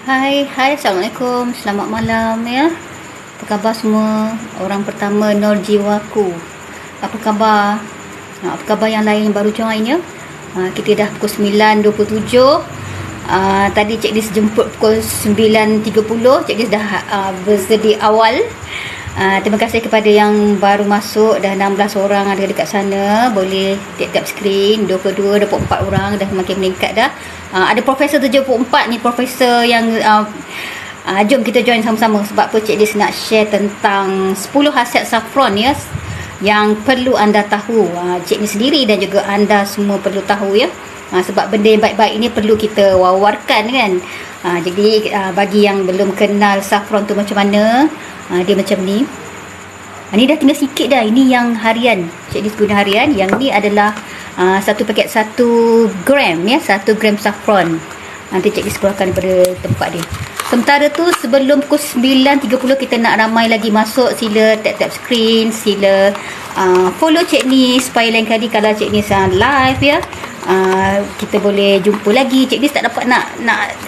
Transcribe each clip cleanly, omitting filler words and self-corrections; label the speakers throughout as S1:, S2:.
S1: Hai, Assalamualaikum. Selamat malam ya. Apa khabar semua? Orang pertama Nur Jiwaku. Apa khabar? Apa khabar yang lain yang baru join ya? Kita dah pukul 9.27. Tadi Cik Dis jemput pukul 9.30. Cik Dis dah bersedia awal. Terima kasih kepada yang baru masuk. Dah 16 orang ada dekat sana. Boleh tap-tap skrin. 22, 24 orang dah makin meningkat dah. Ada Profesor 74 ni, Profesor yang jom kita join sama-sama. Sebab apa Cik Dis nak share tentang 10 khasiat saffron ya, yang perlu anda tahu. Cik ni sendiri dan juga anda semua perlu tahu ya. Sebab benda yang baik-baik ini perlu kita wawarkan kan. Jadi bagi yang belum kenal saffron tu macam mana, dia macam ni. Ni dah tinggal sikit dah. Ini yang harian, Cik Dis guna harian. Yang ni adalah satu paket 1 gram ya, 1 gram saffron. Nanti Cik Dis keluarkan daripada tempat dia. Sementara tu sebelum pukul 9.30 kita nak ramai lagi masuk, sila tap-tap screen, sila follow Cik Ni supaya lain kali kalau Cik Ni live ya, kita boleh jumpa lagi. Cik Ni tak dapat nak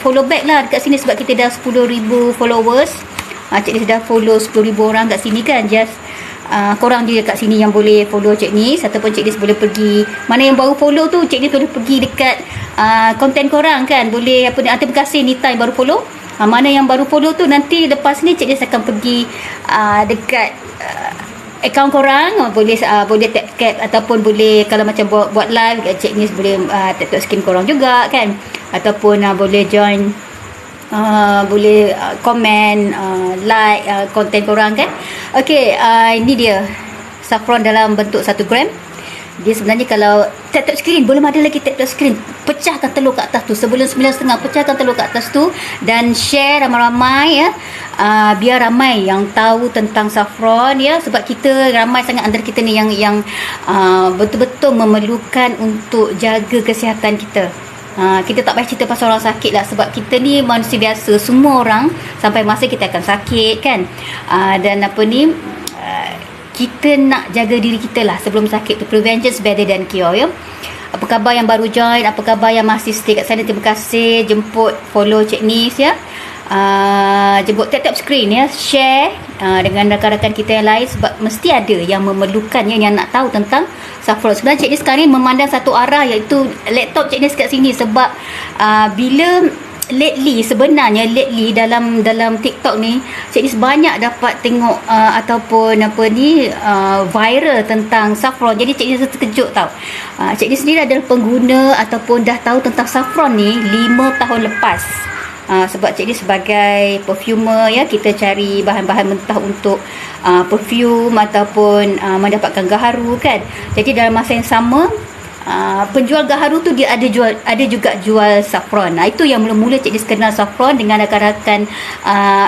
S1: follow back lah dekat sini sebab kita dah 10,000 followers. Cik Ni dah follow 10,000 orang kat sini kan. Just korang je kat sini yang boleh follow Cik Ni. Ataupun Cik Ni boleh pergi, mana yang baru follow tu Cik Ni boleh pergi dekat konten korang kan. Boleh apa ni, terima kasih Nita yang baru follow. Mana yang baru follow tu nanti lepas ni Cik Ni akan pergi dekat akaun korang. Boleh tap ataupun boleh kalau macam buat live Cik Ni boleh tap skin korang juga kan. Ataupun boleh join, boleh komen, like konten korang kan. Okey, ini dia saffron dalam bentuk 1 gram. Dia sebenarnya kalau tap screen, belum ada lagi tap screen, pecahkan telur kat atas tu sebelum 9.30. Pecahkan telur kat atas tu dan share ramai-ramai ya, biar ramai yang tahu tentang saffron ya. Sebab kita ramai sangat antara kita ni yang betul-betul memerlukan untuk jaga kesihatan kita. Kita tak payah cerita pasal orang sakit lah, sebab kita ni manusia biasa, semua orang sampai masa kita akan sakit kan. Dan apa ni, kita nak jaga diri kita lah sebelum sakit tu. Prevention is better than cure ya. Apa khabar yang baru join, apa khabar yang masih stay kat sana, terima kasih jemput follow Cik Nis ya. Jemput tap screen ya, share dengan rakan-rakan kita yang lain sebab mesti ada yang memerlukannya, yang nak tahu tentang saffron. Sebenarnya Cik Nis sekarang ni memandang satu arah, iaitu laptop Cik Nis kat sini. Sebab bila lately dalam TikTok ni Cik Nis banyak dapat tengok ataupun apa ni viral tentang saffron. Jadi Cik Nis terkejut tau. Cik Nis sendiri adalah pengguna ataupun dah tahu tentang saffron ni 5 tahun lepas. Sebab Cik Nis sebagai perfumer ya, kita cari bahan-bahan mentah untuk perfume ataupun mendapatkan gaharu kan. Jadi dalam masa yang sama, penjual gaharu tu dia ada juga jual saffron. Itu yang mula-mula Cik Nis kenal saffron dengan rakan-rakan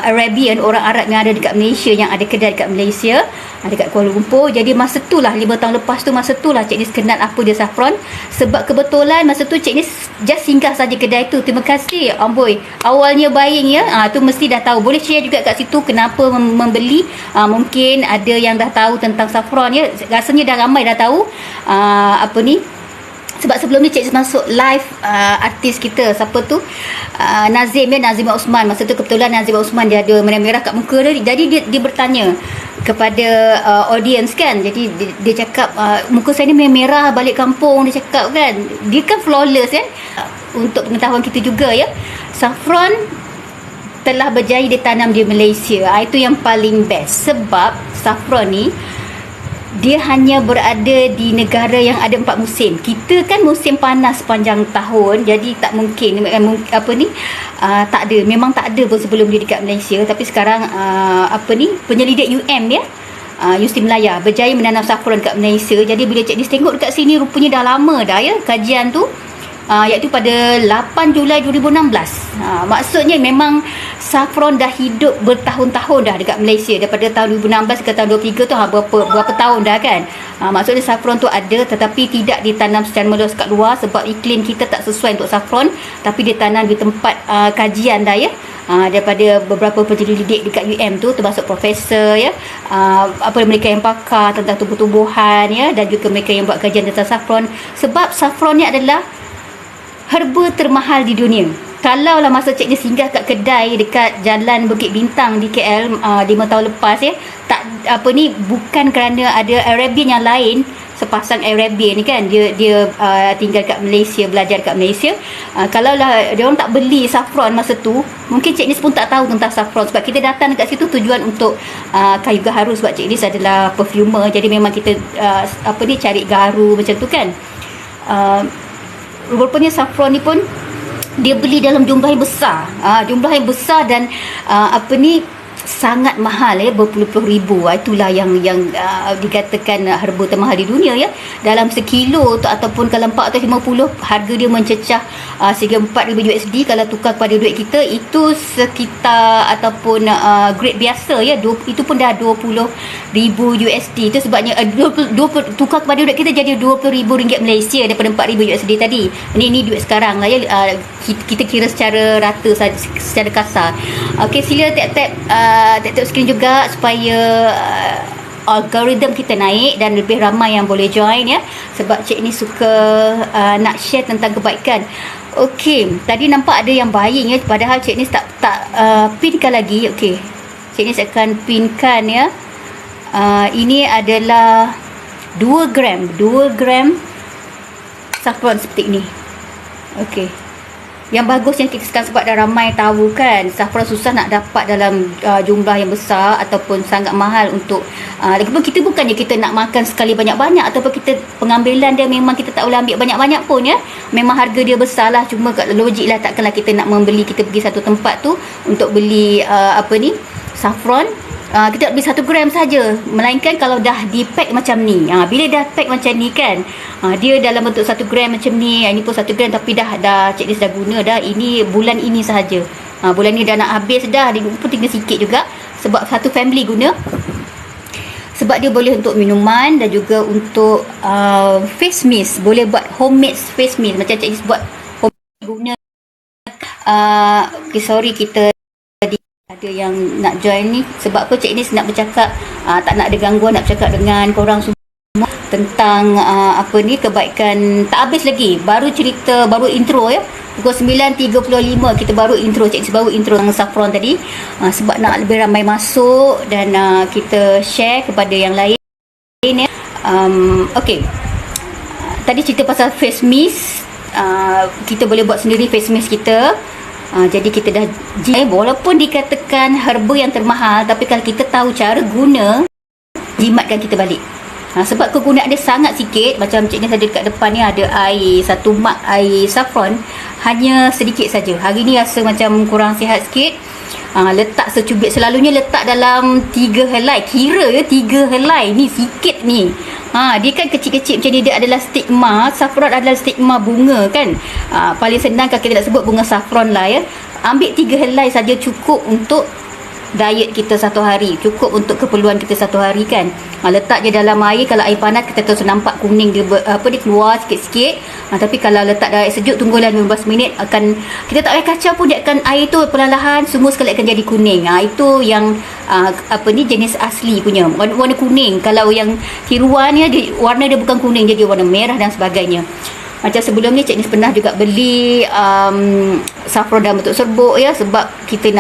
S1: Arabian, orang Arab yang ada dekat Malaysia, yang ada kedai dekat Malaysia, dekat Kuala Lumpur. Jadi masa tu lah, 5 tahun lepas tu, masa tu lah Cik Nis kenal apa dia saffron. Sebab kebetulan masa tu Cik Nis just singgah saja kedai tu. Terima kasih amboi, awalnya buying ya. Tu mesti dah tahu. Boleh share juga kat situ kenapa membeli. Mungkin ada yang dah tahu tentang saffron ya. Rasanya dah ramai dah tahu apa ni. Sebab sebelum ni Cik Nis masuk live artis kita, siapa tu, Nazim Osman. Masa tu kebetulan Nazim Osman dia ada merah-merah kat muka dia. Jadi dia bertanya kepada audience kan. Jadi dia cakap, muka saya ni merah balik kampung. Dia cakap kan, dia kan flawless kan. Untuk pengetahuan kita juga ya, saffron telah berjaya ditanam di Malaysia. Itu yang paling best. Sebab saffron ni dia hanya berada di negara yang ada 4 musim. Kita kan musim panas sepanjang tahun, jadi tak mungkin apa ni, tak ada, memang tak ada pun sebelum dia dekat Malaysia. Tapi sekarang apa ni, penyelidik UM ya, Yusri Melaya berjaya menanam saffron kat Malaysia. Jadi bila Cik Nis tengok dekat sini, rupanya dah lama dah ya kajian tu, iaitu pada 8 Julai 2016. Maksudnya memang saffron dah hidup bertahun-tahun dah dekat Malaysia. Daripada tahun 2016 ke tahun 2023 tu berapa tahun dah kan. Maksudnya saffron tu ada, tetapi tidak ditanam secara meluas kat luar sebab iklim kita tak sesuai untuk saffron. Tapi ditanam di tempat kajian dah ya. Daripada beberapa penyelidik dekat UM tu, termasuk profesor ya, apa mereka yang pakar tentang tumbuh-tumbuhan ya, dan juga mereka yang buat kajian tentang saffron. Sebab saffron ni adalah herba termahal di dunia. Kalau lah masa Cik Nis singgah kat kedai dekat Jalan Bukit Bintang di KL 5 tahun lepas ya, tak apa ni, bukan kerana ada Arabian yang lain, sepasang Arabian ni kan, dia tinggal kat Malaysia, belajar kat Malaysia. Kalau lah dia orang tak beli saffron masa tu, mungkin Cik Nis pun tak tahu tentang saffron. Sebab kita datang dekat situ tujuan untuk kayu gaharu, sebab Cik Nis adalah perfumer. Jadi memang kita apa ni, cari gaharu macam tu kan. Rupanya saffron ni pun dia beli dalam jumlah yang besar. Jumlah yang besar dan apa ni, sangat mahal ya, berpuluh-puluh ribu. Itulah yang dikatakan herba termahal di dunia ya. Dalam sekilo tu, ataupun kalau 4 atau 50, harga dia mencecah sehingga 4,000 USD. Kalau tukar kepada duit kita, itu sekitar ataupun grade biasa ya, itu pun dah 20,000 USD. Itu sebabnya 20 tukar kepada duit kita jadi 20,000 ringgit Malaysia daripada 4,000 USD tadi. Ini duit sekarang lah ya. Kita kira secara rata saja, secara kasar. Okey, sila tap skrin juga supaya algoritma kita naik dan lebih ramai yang boleh join ya. Sebab Cik ni suka nak share tentang kebaikan. Okey, tadi nampak ada yang buying ya, padahal Cik ni tak pinkan lagi. Okey, Cik ni akan pinkan ya. Ini adalah 2 gram saffron seperti ini. Okey, yang bagus yang kita sekarang, sebab dah ramai tahu kan, saffron susah nak dapat dalam jumlah yang besar ataupun sangat mahal untuk lagipun kita bukannya kita nak makan sekali banyak-banyak, ataupun kita pengambilan dia memang kita tak boleh ambil banyak-banyak pun ya. Memang harga dia besar lah, cuma logik lah, takkanlah kita nak membeli, kita pergi satu tempat tu untuk beli apa ni, saffron. Kita beli 1 gram saja, melainkan kalau dah di pack macam ni. Bila dah pack macam ni kan, dia dalam bentuk 1 gram macam ni. Ini pun 1 gram tapi dah Cik Nis dah guna dah. Ini bulan ini sahaja. Bulan ni dah nak habis dah. Dia pun tinggal sikit juga, sebab satu family guna. Sebab dia boleh untuk minuman dan juga untuk face mist. Boleh buat homemade face mist. Macam Cik Nis buat homemade guna. Okay, sorry, kita ada yang nak join ni. Sebab apa Cik Nis nak bercakap, tak nak ada gangguan, nak bercakap dengan korang semua tentang apa ni, kebaikan. Tak habis lagi, baru cerita, baru intro ya. Pukul 9.35 kita baru intro, Cik Nis baru intro tentang saffron tadi. Sebab nak lebih ramai masuk dan kita share kepada yang lain ya. Okey, tadi cerita pasal face mist. Kita boleh buat sendiri face mist kita. Jadi kita dah walaupun dikatakan herba yang termahal, tapi kalau kita tahu cara guna, jimatkan kita balik. Sebab kegunaan dia sangat sikit. Macam Cik Nis ada dekat depan ni, ada air, 1 mug air saffron, hanya sedikit saja. Hari ni rasa macam kurang sihat sikit. Letak secubit, selalunya letak dalam 3 helai. Kira ya, 3 helai ni sikit ni. Dia kan kecil-kecil macam ni. Dia adalah stigma. Saffron adalah stigma bunga kan. Paling senang kalau kita nak sebut bunga saffron lah ya. Ambil 3 helai saja, cukup untuk diet kita satu hari, cukup untuk keperluan kita satu hari kan. Letak je dalam air. Kalau air panas kita terus nampak kuning dia dia keluar sikit-sikit. Tapi kalau letak dalam air sejuk, tunggulah 15 minit, akan, kita tak payah kacau pun, dia akan, air tu perlahan-lahan semua sekali akan jadi kuning. Itu yang apa ni, jenis asli punya warna kuning. Kalau yang tiruan ya, warna dia bukan kuning, jadi warna merah dan sebagainya. Macam sebelum ni Cik Nis pernah juga beli saffron dalam bentuk serbuk ya, sebab kita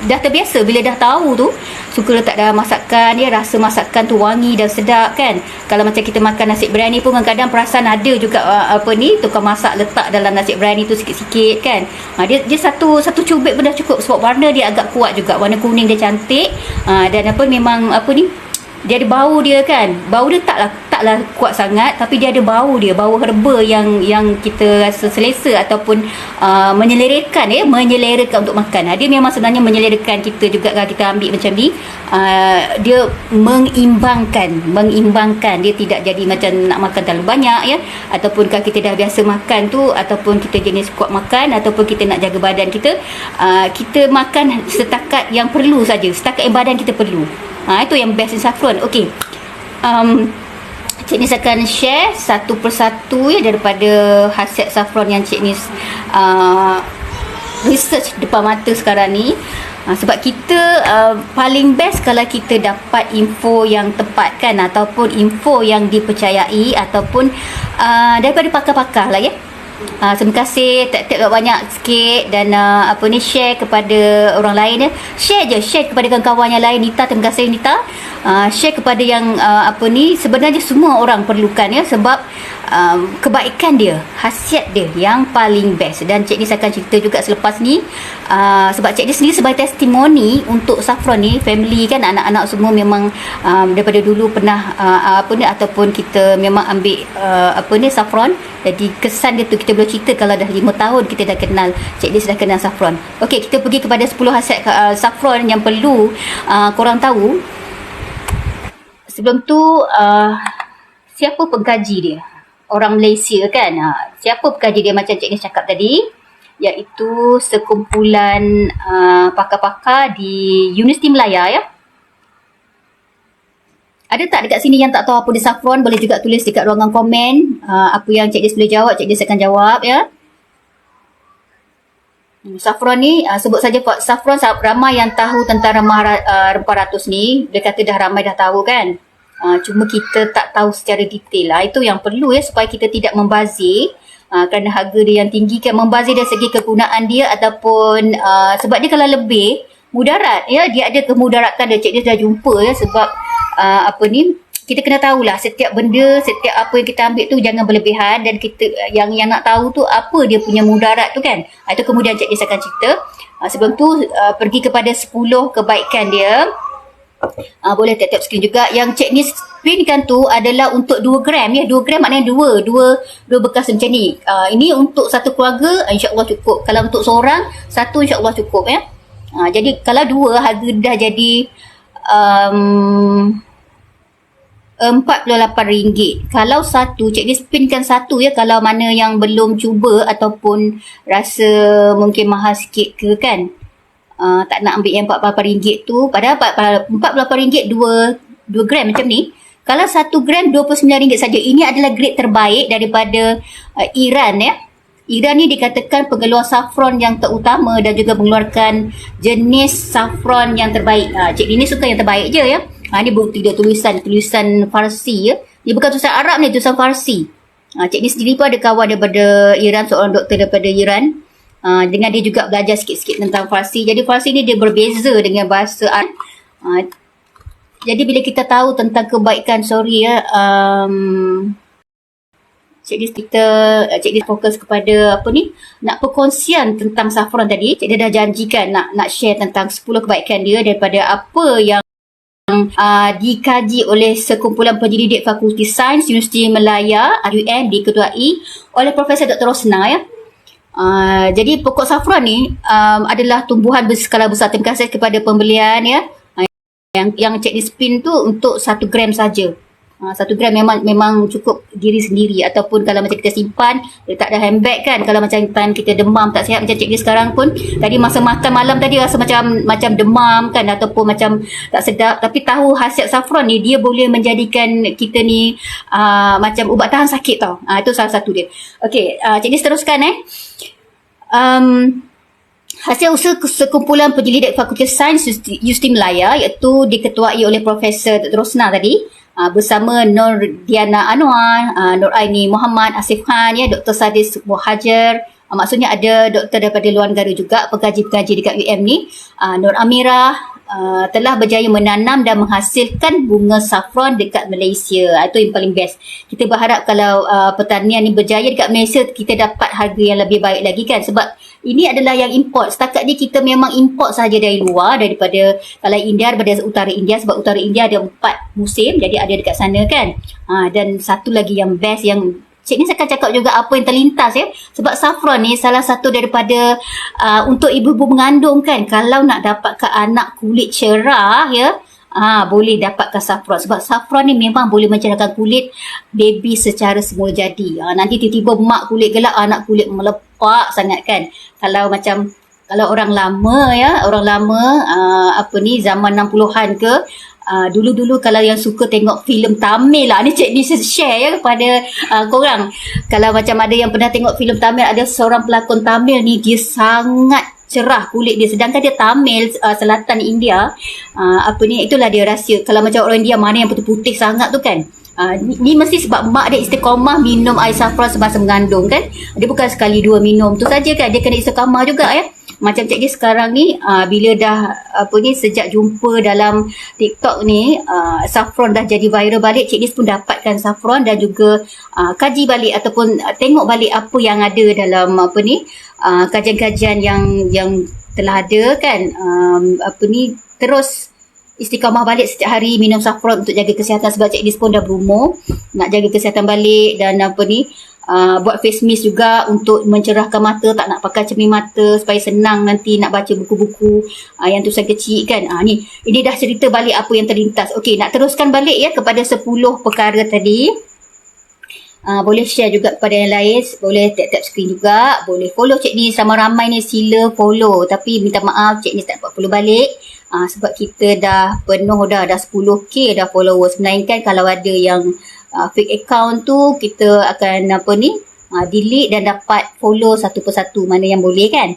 S1: dah terbiasa, bila dah tahu tu, suka letak dalam masakan ya, rasa masakan tu wangi dan sedap kan. Kalau macam kita makan nasi biryani pun kadang-kadang perasan ada juga apa ni, tukang masak letak dalam nasi biryani tu sikit-sikit kan. Dia satu cubit pun dah cukup, sebab warna dia agak kuat juga, warna kuning dia cantik. Dan apa, memang apa ni, dia ada bau dia kan. Bau dia taklah kuat sangat, tapi dia ada bau dia, bau herba yang kita rasa selesa ataupun menyelerakan ya, menyelerakan untuk makan. Dia memang sebenarnya menyelerakan kita juga kalau kita ambil macam ni. Dia mengimbangkan, dia tidak jadi macam nak makan terlalu banyak ya, ataupun kalau kita dah biasa makan tu, ataupun kita jenis kuat makan, ataupun kita nak jaga badan kita, kita makan setakat yang perlu saja, setakat yang badan kita perlu. Itu yang best in saffron. Okey, Cik Nis akan share satu persatu ya, daripada khasiat saffron yang Cik Nis research depan mata sekarang ni. Sebab kita paling best kalau kita dapat info yang tepat kan, ataupun info yang dipercayai, ataupun daripada pakar-pakar lah ya. Terima kasih, tak banyak sikit dan share kepada orang lain ya. Share kepada kawan-kawan yang lain. Nita, terima kasih Nita. Share kepada yang sebenarnya semua orang perlukan ya, sebab kebaikan dia, khasiat dia yang paling best. Dan Cik Nis akan cerita juga selepas ni, sebab Cik Nis sendiri sebagai testimoni untuk Saffron ni, family kan, anak-anak semua memang daripada dulu pernah ataupun kita memang ambil Saffron. Jadi kesan dia tu kita boleh cerita kalau dah 5 tahun kita dah kenal, Cik Nis dah kenal Saffron. Okey, kita pergi kepada 10 khasiat Saffron yang perlu korang tahu. Sebelum tu, siapa pengkaji dia? Orang Malaysia kan. Siapa pengkaji dia macam Cik Nis cakap tadi? Iaitu sekumpulan pakar-pakar di Universiti Melaya ya. Ada tak dekat sini yang tak tahu apa dia Saffron? Boleh juga tulis dekat ruangan komen. Apa yang Cik Nis boleh jawab, Cik Nis akan jawab ya. Saffron ni, sebut saja Saffron, ramai yang tahu tentang rempah ratus ni. Dia kata dah ramai dah tahu kan. Cuma kita tak tahu secara detail lah. Itu yang perlu ya, supaya kita tidak membazir. Kerana harga dia yang tinggi kan, membazir dari segi kegunaan dia ataupun sebab dia kalau lebih mudarat ya, dia ada kemudaratan dia. Cik Nis dah jumpa ya, sebab kita kena tahulah setiap benda, setiap apa yang kita ambil tu jangan berlebihan, dan kita yang nak tahu tu apa dia punya mudarat tu kan. Itu kemudian Cik Nis akan cerita. Sebelum tu pergi kepada 10 kebaikan dia. Boleh tap-tap skrin juga. Yang Cik Nis printkan tu adalah untuk 2 gram ya. 2 gram maknanya dua bekas macam ni. Ini untuk satu keluarga, insya-Allah cukup. Kalau untuk seorang, satu insya-Allah cukup ya. Jadi kalau 2 harga dah jadi RM48. Kalau satu, Cik Nis pinkan satu ya, kalau mana yang belum cuba ataupun rasa mungkin mahal sikit ke kan, tak nak ambil yang RM48 tu. Padahal RM48 2 gram macam ni. Kalau 1 gram RM29 saja. Ini adalah grade terbaik daripada Iran ya. Iran ni dikatakan pengeluar saffron yang terutama dan juga mengeluarkan jenis saffron yang terbaik. Cik Nis suka yang terbaik je ya. Ni bukti dia tulisan Farsi ya. Dia bukan tulisan Arab ni, tulisan Farsi. Cik Nis sendiri pun ada kawan daripada Iran, seorang doktor daripada Iran. Dengan dia juga belajar sikit-sikit tentang Farsi. Jadi Farsi ni dia berbeza dengan bahasa Arab. Jadi bila kita tahu tentang kebaikan, Cik Nis fokus kepada nak perkongsian tentang saffron tadi. Cik Nis dah janjikan nak share tentang 10 kebaikan dia daripada apa yang dikaji oleh sekumpulan penyelidik Fakulti Sains Universiti Melaya UM diketuai oleh Profesor Dr. Rosna ya. Jadi pokok saffron ni adalah tumbuhan berskala besar. Terima kasih kepada pembelian ya. Yang Cik Nis pin tu untuk 1 gram saja. 1 gram memang cukup diri sendiri, ataupun kalau macam kita simpan letak dalam handbag kan, kalau macam time kita demam tak sihat macam Cik Nis sekarang pun, tadi masa makan malam tadi rasa macam demam kan, ataupun macam tak sedap, tapi tahu khasiat saffron ni dia boleh menjadikan kita ni macam ubat tahan sakit tau. Itu salah satu dia. Okey, Cik Nis teruskan hasil usaha sekumpulan penyelidik Fakulti Sains Universiti Melaya, iaitu diketuai oleh Profesor Dr. Rosna tadi, bersama Nur Diana Anwar, Nur Aini Muhammad, Asif Khan ya, Dr. Sadis Muhajar, maksudnya ada doktor daripada luar negara juga, pengkaji-pengkaji dekat UM ni, Nur Amirah, telah berjaya menanam dan menghasilkan bunga saffron dekat Malaysia. Itu yang paling best. Kita berharap kalau pertanian ni berjaya dekat Malaysia, kita dapat harga yang lebih baik lagi kan, sebab ini adalah yang import. Setakat ni kita memang import saja dari luar, daripada kalau India, daripada utara India, sebab utara India ada 4 musim, jadi ada dekat sana kan. Dan satu lagi yang best, yang Cik Nis akan cakap juga apa yang terlintas ya. Sebab saffron ni salah satu daripada untuk ibu-ibu mengandung kan, kalau nak dapatkan anak kulit cerah ya, boleh dapatkan saffron. Sebab saffron ni memang boleh mencerahkan kulit baby secara semula jadi. Nanti tiba-tiba mak kulit gelap, anak kulit melepak sangat kan. Kalau orang lama ya, zaman 60-an ke, dulu-dulu kalau yang suka tengok filem Tamil lah, ni Cik Nis share ya kepada korang. Kalau macam ada yang pernah tengok filem Tamil, ada seorang pelakon Tamil ni, dia sangat cerah kulit dia, sedangkan dia Tamil, selatan India. Itulah dia rahsia. Kalau macam orang India, mana yang putih-putih sangat tu kan, Ni mesti sebab mak dia istiqamah minum air saffron semasa mengandung kan. Dia bukan sekali dua minum tu saja kan, dia kena istiqamah juga ya. Macam Cik Dia sekarang ni bila dah sejak jumpa dalam TikTok ni, saffron dah jadi viral balik, Cik Dia pun dapatkan saffron dan juga kaji balik ataupun tengok balik apa yang ada dalam kajian-kajian yang telah ada kan. Terus istiqamah balik setiap hari minum saffron untuk jaga kesihatan sebab Cik Dis pun dah berumur, nak jaga kesihatan balik dan buat face mist juga untuk mencerahkan mata, tak nak pakai cermin mata supaya senang nanti nak baca buku-buku yang tulisan kecil kan. Ini dah cerita balik apa yang terlintas. Okey, nak teruskan balik ya kepada 10 perkara tadi. Boleh share juga kepada yang lain, boleh tap screen juga, boleh follow Cik Ni sama ramai ni, sila follow. Tapi minta maaf Cik Ni tak dapat follow balik sebab kita dah penuh dah 10k dah followers. Melainkan kalau ada yang fake account tu, kita akan delete dan dapat follow satu persatu mana yang boleh kan.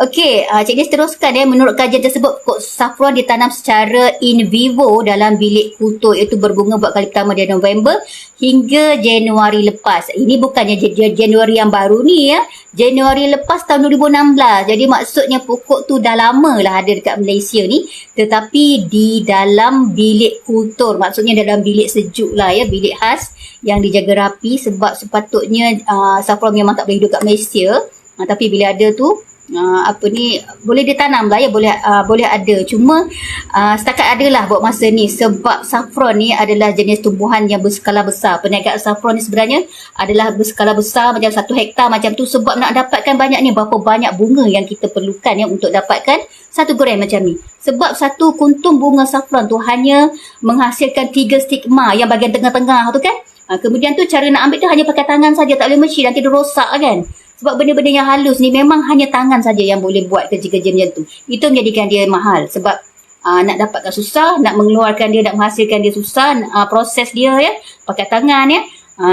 S1: Okey, Cik Dis teruskan ya. Menurut kajian tersebut, saffron ditanam secara in vivo dalam bilik kultur, iaitu berbunga buat kali pertama di November hingga Januari lepas. Ini bukannya Januari yang baru ni ya. Januari lepas tahun 2016. Jadi maksudnya pokok tu dah lama lah ada dekat Malaysia ni, tetapi di dalam bilik kultur. Maksudnya dalam bilik sejuk lah ya, bilik khas yang dijaga rapi sebab sepatutnya saffron memang tak boleh hidup kat Malaysia. Tapi bila ada tu boleh ditanam lah ya, boleh ada. Cuma setakat adalah buat masa ni sebab saffron ni adalah jenis tumbuhan yang berskala besar. Perniagaan saffron ni sebenarnya adalah berskala besar, macam 1 hektar macam tu, sebab nak dapatkan banyak ni, berapa banyak bunga yang kita perlukan ya untuk dapatkan 1 gram macam ni. Sebab satu kuntum bunga saffron tu hanya menghasilkan 3 stigma yang bahagian tengah-tengah tu kan. Kemudian tu cara nak ambil tu hanya pakai tangan saja, tak boleh mesin, nanti dia rosak kan. Sebab benda-benda yang halus ni memang hanya tangan saja yang boleh buat kerja-kerja macam tu. Itu menjadikan dia mahal sebab nak dapatkan susah, nak mengeluarkan dia, nak menghasilkan dia susah, proses dia ya, pakai tangan ya.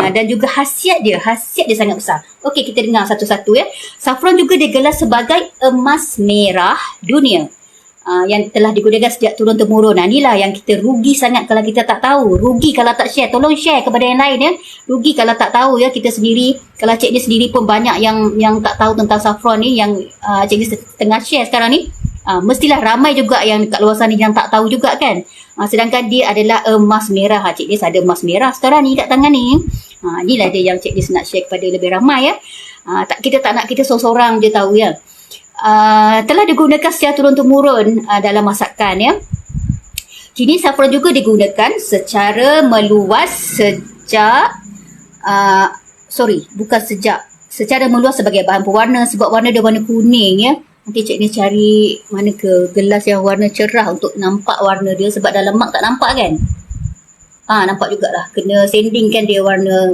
S1: Dan juga khasiat dia sangat besar. Okey, kita dengar satu-satu ya. Saffron juga digelar sebagai emas merah dunia. Yang telah digunakan sejak turun-temurun. Inilah yang kita rugi sangat kalau kita tak tahu. Rugi kalau tak share. Tolong share kepada yang lain ya. Rugi kalau tak tahu ya. Kita sendiri, kalau Cik Ni sendiri pun banyak yang tak tahu tentang saffron ni, yang Cik Ni tengah share sekarang ni. Mestilah ramai juga yang kat luar sana yang tak tahu juga kan. Sedangkan dia adalah emas merah. Cik Ni ada emas merah sekarang ni kat tangan ni. Inilah dia yang Cik Ni nak share kepada lebih ramai ya. Kita tak nak kita seorang-seorang je tahu ya. Telah digunakan secara turun-temurun dalam masakan ya. Kini saffron juga digunakan secara meluas secara meluas sebagai bahan pewarna, sebab warna dia warna kuning ya. Nanti Cik Ni cari mana ke gelas yang warna cerah untuk nampak warna dia, sebab dalam mak tak nampak kan. Nampak jugalah, kena sandingkan dia warna.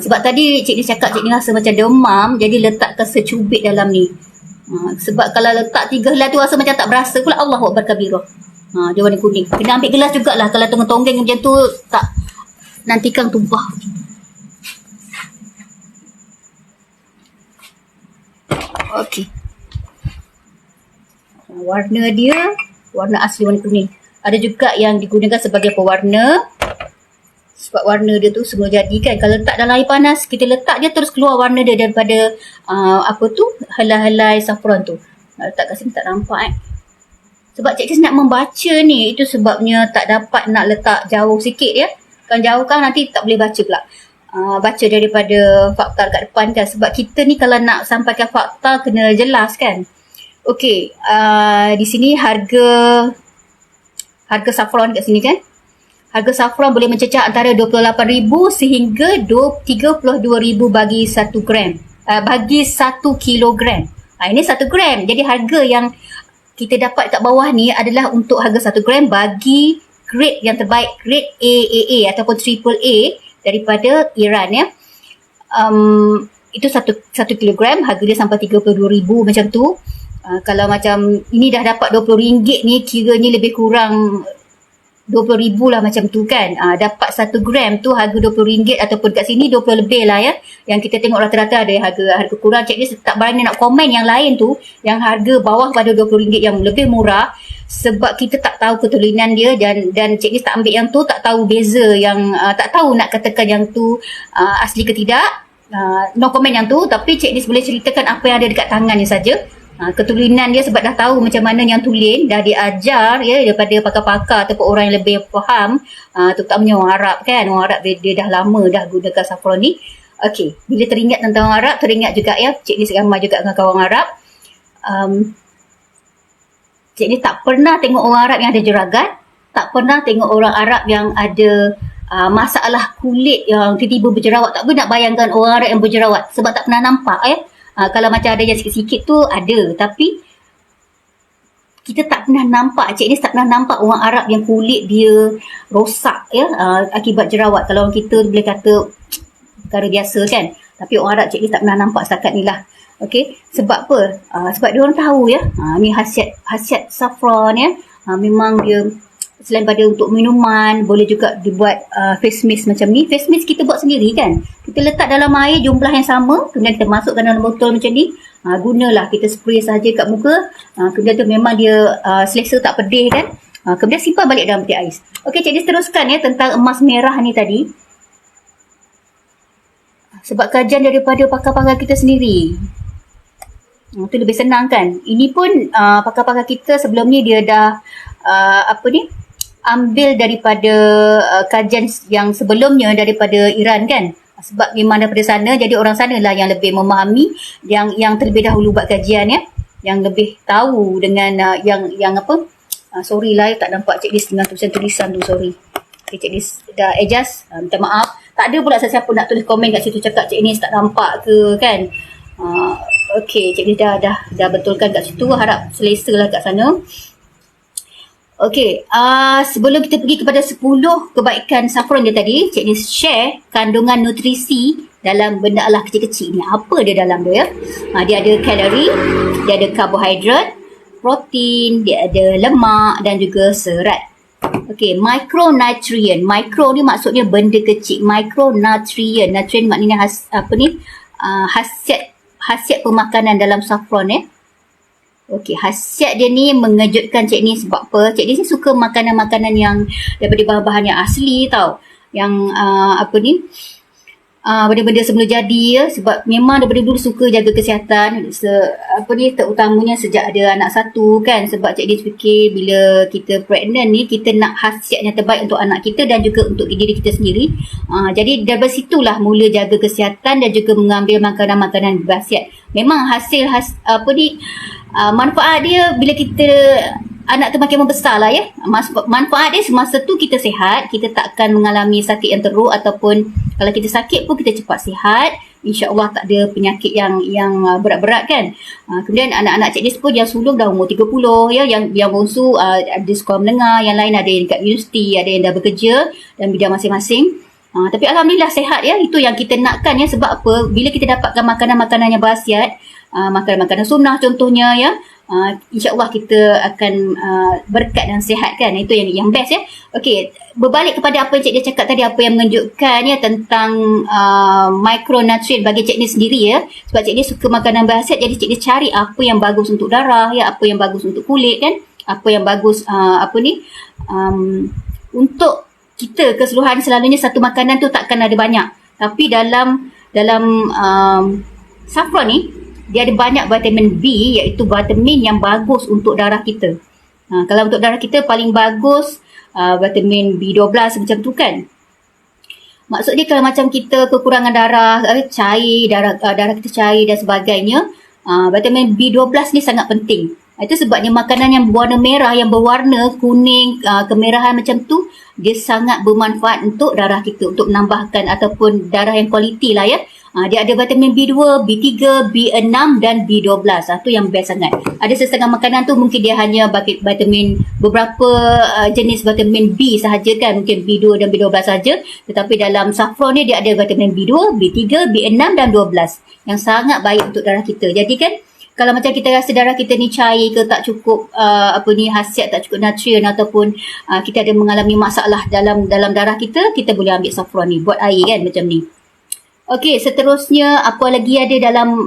S1: Sebab tadi Cik Ni cakap Cik Ni rasa macam demam, jadi letakkan secubit dalam ni. Sebab kalau letak 3 helai tu rasa macam tak berasa pula. Allahu Akbar kabirah. Dia warna kuning. Kena ambil gelas jugalah. Kalau tonggeng macam tu tak, nanti kan tumpah. Okey. Warna dia, warna asli warna kuning. Ada juga yang digunakan sebagai pewarna. Sebab warna dia tu semua jadi kan. Kalau letak dalam air panas, kita letak dia terus keluar warna dia daripada helai-helai saffron tu. Nak letak kat sini tak nampak Sebab Cik nak membaca ni, itu sebabnya tak dapat nak letak jauh sikit ya. Kan jauh kan nanti tak boleh baca pula. Baca daripada fakta kat depan kan. Sebab kita ni kalau nak sampaikan fakta kena jelas kan. Okey, di sini harga saffron kat sini kan. Harga saffron boleh mencecah antara RM28,000 sehingga RM32,000 bagi 1 gram. Bagi 1 kilogram. Ini 1 gram. Jadi harga yang kita dapat kat bawah ni adalah untuk harga 1 gram bagi grade yang terbaik, grade AAA ataupun AAA daripada Iran ya. Itu 1 kilogram, harga dia sampai RM32,000 macam tu. Kalau macam ini dah dapat RM20 ni, kiranya lebih kurang RM20,000 lah macam tu kan. Dapat 1 gram tu harga RM20 ataupun kat sini RM20 lebih lah ya. Yang kita tengok rata-rata ada harga kurang. Cik ni tak berani nak komen yang lain tu, yang harga bawah pada RM20 yang lebih murah. sebab kita tak tahu keturunan dia, dan Cik Nis tak ambil yang tu, tak tahu beza yang tak tahu nak katakan yang tu asli ke tidak. No comment yang tu, tapi Cik Nis boleh ceritakan apa yang ada dekat tangannya saja. Keturunan dia sebab dah tahu macam mana yang tulen, dah diajar ya daripada pakar-pakar ataupun orang yang lebih faham, terutamanya orang Arab kan. Orang Arab dia dah lama dah gunakan saffron ni. Okey, bila teringat tentang orang Arab, teringat juga ya Cik Nis ramai juga dengan kawan Arab. Cik Nis tak pernah tengok orang Arab yang ada jeragat, tak pernah tengok orang Arab yang ada masalah kulit yang tiba-tiba berjerawat. Tak boleh nak bayangkan orang Arab yang berjerawat sebab tak pernah nampak ya. Kalau macam ada yang sikit-sikit tu ada, tapi kita tak pernah nampak, Cik Nis tak pernah nampak orang Arab yang kulit dia rosak ya akibat jerawat. Kalau orang kita boleh kata perkara biasa kan, tapi orang Arab Cik Nis tak pernah nampak setakat ni lah. Okey, sebab apa? Sebab dia orang tahu ya, ni khasiat saffron ya. Memang dia selain pada untuk minuman, boleh juga dibuat face mist macam ni. Face mist kita buat sendiri kan. Kita letak dalam air jumlah yang sama, kemudian kita masukkan dalam botol macam ni. Gunalah kita spray saja kat muka. Kemudian tu memang dia selesa, tak pedih kan. Kemudian simpan balik dalam peti ais. Okey, Cik Nis teruskan ya tentang emas merah ni tadi. Sebab kajian daripada pakar-pakar kita sendiri. Itu lebih senang kan. Ini pun pakar-pakar kita sebelum ni dia dah ambil daripada kajian yang sebelumnya daripada Iran kan. Sebab memang daripada sana, jadi orang sana lah yang lebih memahami, yang terlebih dahulu buat kajian ya, yang lebih tahu dengan yang apa. Sorry lah, tak nampak Cik Nis dengan tulisan tu, sorry. Okay, Cik Nis dah adjust, minta maaf. Tak ada pula siapa nak tulis komen kat situ cakap Cik Nis tak nampak ke kan. Okay, Cik Nis dah betulkan kat situ, harap selesa lah kat sana. Okey, sebelum kita pergi kepada 10 kebaikan saffron dia tadi, Cik Nis share kandungan nutrisi dalam benda alah kecil-kecil ni. Apa dia dalam dia? Dia ada kalori, dia ada karbohidrat, protein, dia ada lemak dan juga serat. Okey, micronutrient. Micro ni maksudnya benda kecil. Micronutrient. Nutrient maknanya khasiat pemakanan dalam saffron ya. Okey, khasiat dia ni mengejutkan Cik Nis sebab apa? Cik Nis ni suka makanan-makanan yang daripada bahan-bahan yang asli tau. Yang benda-benda semula jadi ya. Sebab memang daripada dulu suka jaga kesihatan. Terutamanya sejak ada anak satu kan. Sebab Cik Nis fikir bila kita pregnant ni, kita nak khasiat yang terbaik untuk anak kita dan juga untuk diri kita sendiri. Jadi dari situlah mula jaga kesihatan dan juga mengambil makanan-makanan berkhasiat. Memang manfaat dia bila kita anak tu makin membesar lah ya. Manfaat dia semasa tu kita sihat, kita tak akan mengalami sakit yang teruk, ataupun kalau kita sakit pun kita cepat sihat. InsyaAllah tak ada penyakit yang berat-berat kan. Kemudian anak-anak Cik Nis pun yang sulung dah umur 30 ya, yang bongsu ada sekolah menengah, yang lain ada yang dekat universiti, ada yang dah bekerja dan bidang masing-masing. Tapi Alhamdulillah sihat ya, itu yang kita nakkan ya. Sebab apa? Bila kita dapatkan makanan-makanan yang berkhasiat, makanan-makanan sunnah contohnya ya, insyaAllah kita akan berkat dan sihat kan. Itu yang best ya. Okey, berbalik kepada apa yang Cik Nis cakap tadi, apa yang mengejutkan ya tentang micronutrient bagi Cik Nis sendiri ya. Sebab Cik Nis suka makanan berkhasiat, jadi Cik Nis cari apa yang bagus untuk darah ya, apa yang bagus untuk kulit kan, apa yang bagus untuk kita keseluruhan. Selalunya satu makanan tu takkan ada banyak, tapi dalam saffron ni dia ada banyak vitamin B, iaitu vitamin yang bagus untuk darah kita. Kalau untuk darah kita paling bagus vitamin B12 macam tu kan. Maksudnya kalau macam kita kekurangan darah, cair, darah kita cair dan sebagainya, vitamin B12 ni sangat penting. Itu sebabnya makanan yang berwarna merah, yang berwarna kuning, kemerahan macam tu, dia sangat bermanfaat untuk darah kita, untuk menambahkan ataupun darah yang kualiti lah ya. Dia ada vitamin B2, B3, B6 dan B12. Itu yang best sangat. Ada setengah makanan tu mungkin dia hanya vitamin, beberapa jenis vitamin B sahaja kan, mungkin B2 dan B12 sahaja. Tetapi dalam saffron ni dia ada vitamin B2, B3, B6 dan 12 yang sangat baik untuk darah kita. Jadi kan, kalau macam kita rasa darah kita ni cair ke, tak cukup khasiat, tak cukup nutrien, ataupun kita ada mengalami masalah dalam darah kita, kita boleh ambil saffron ni, buat air kan macam ni. Okey, seterusnya apa lagi ada dalam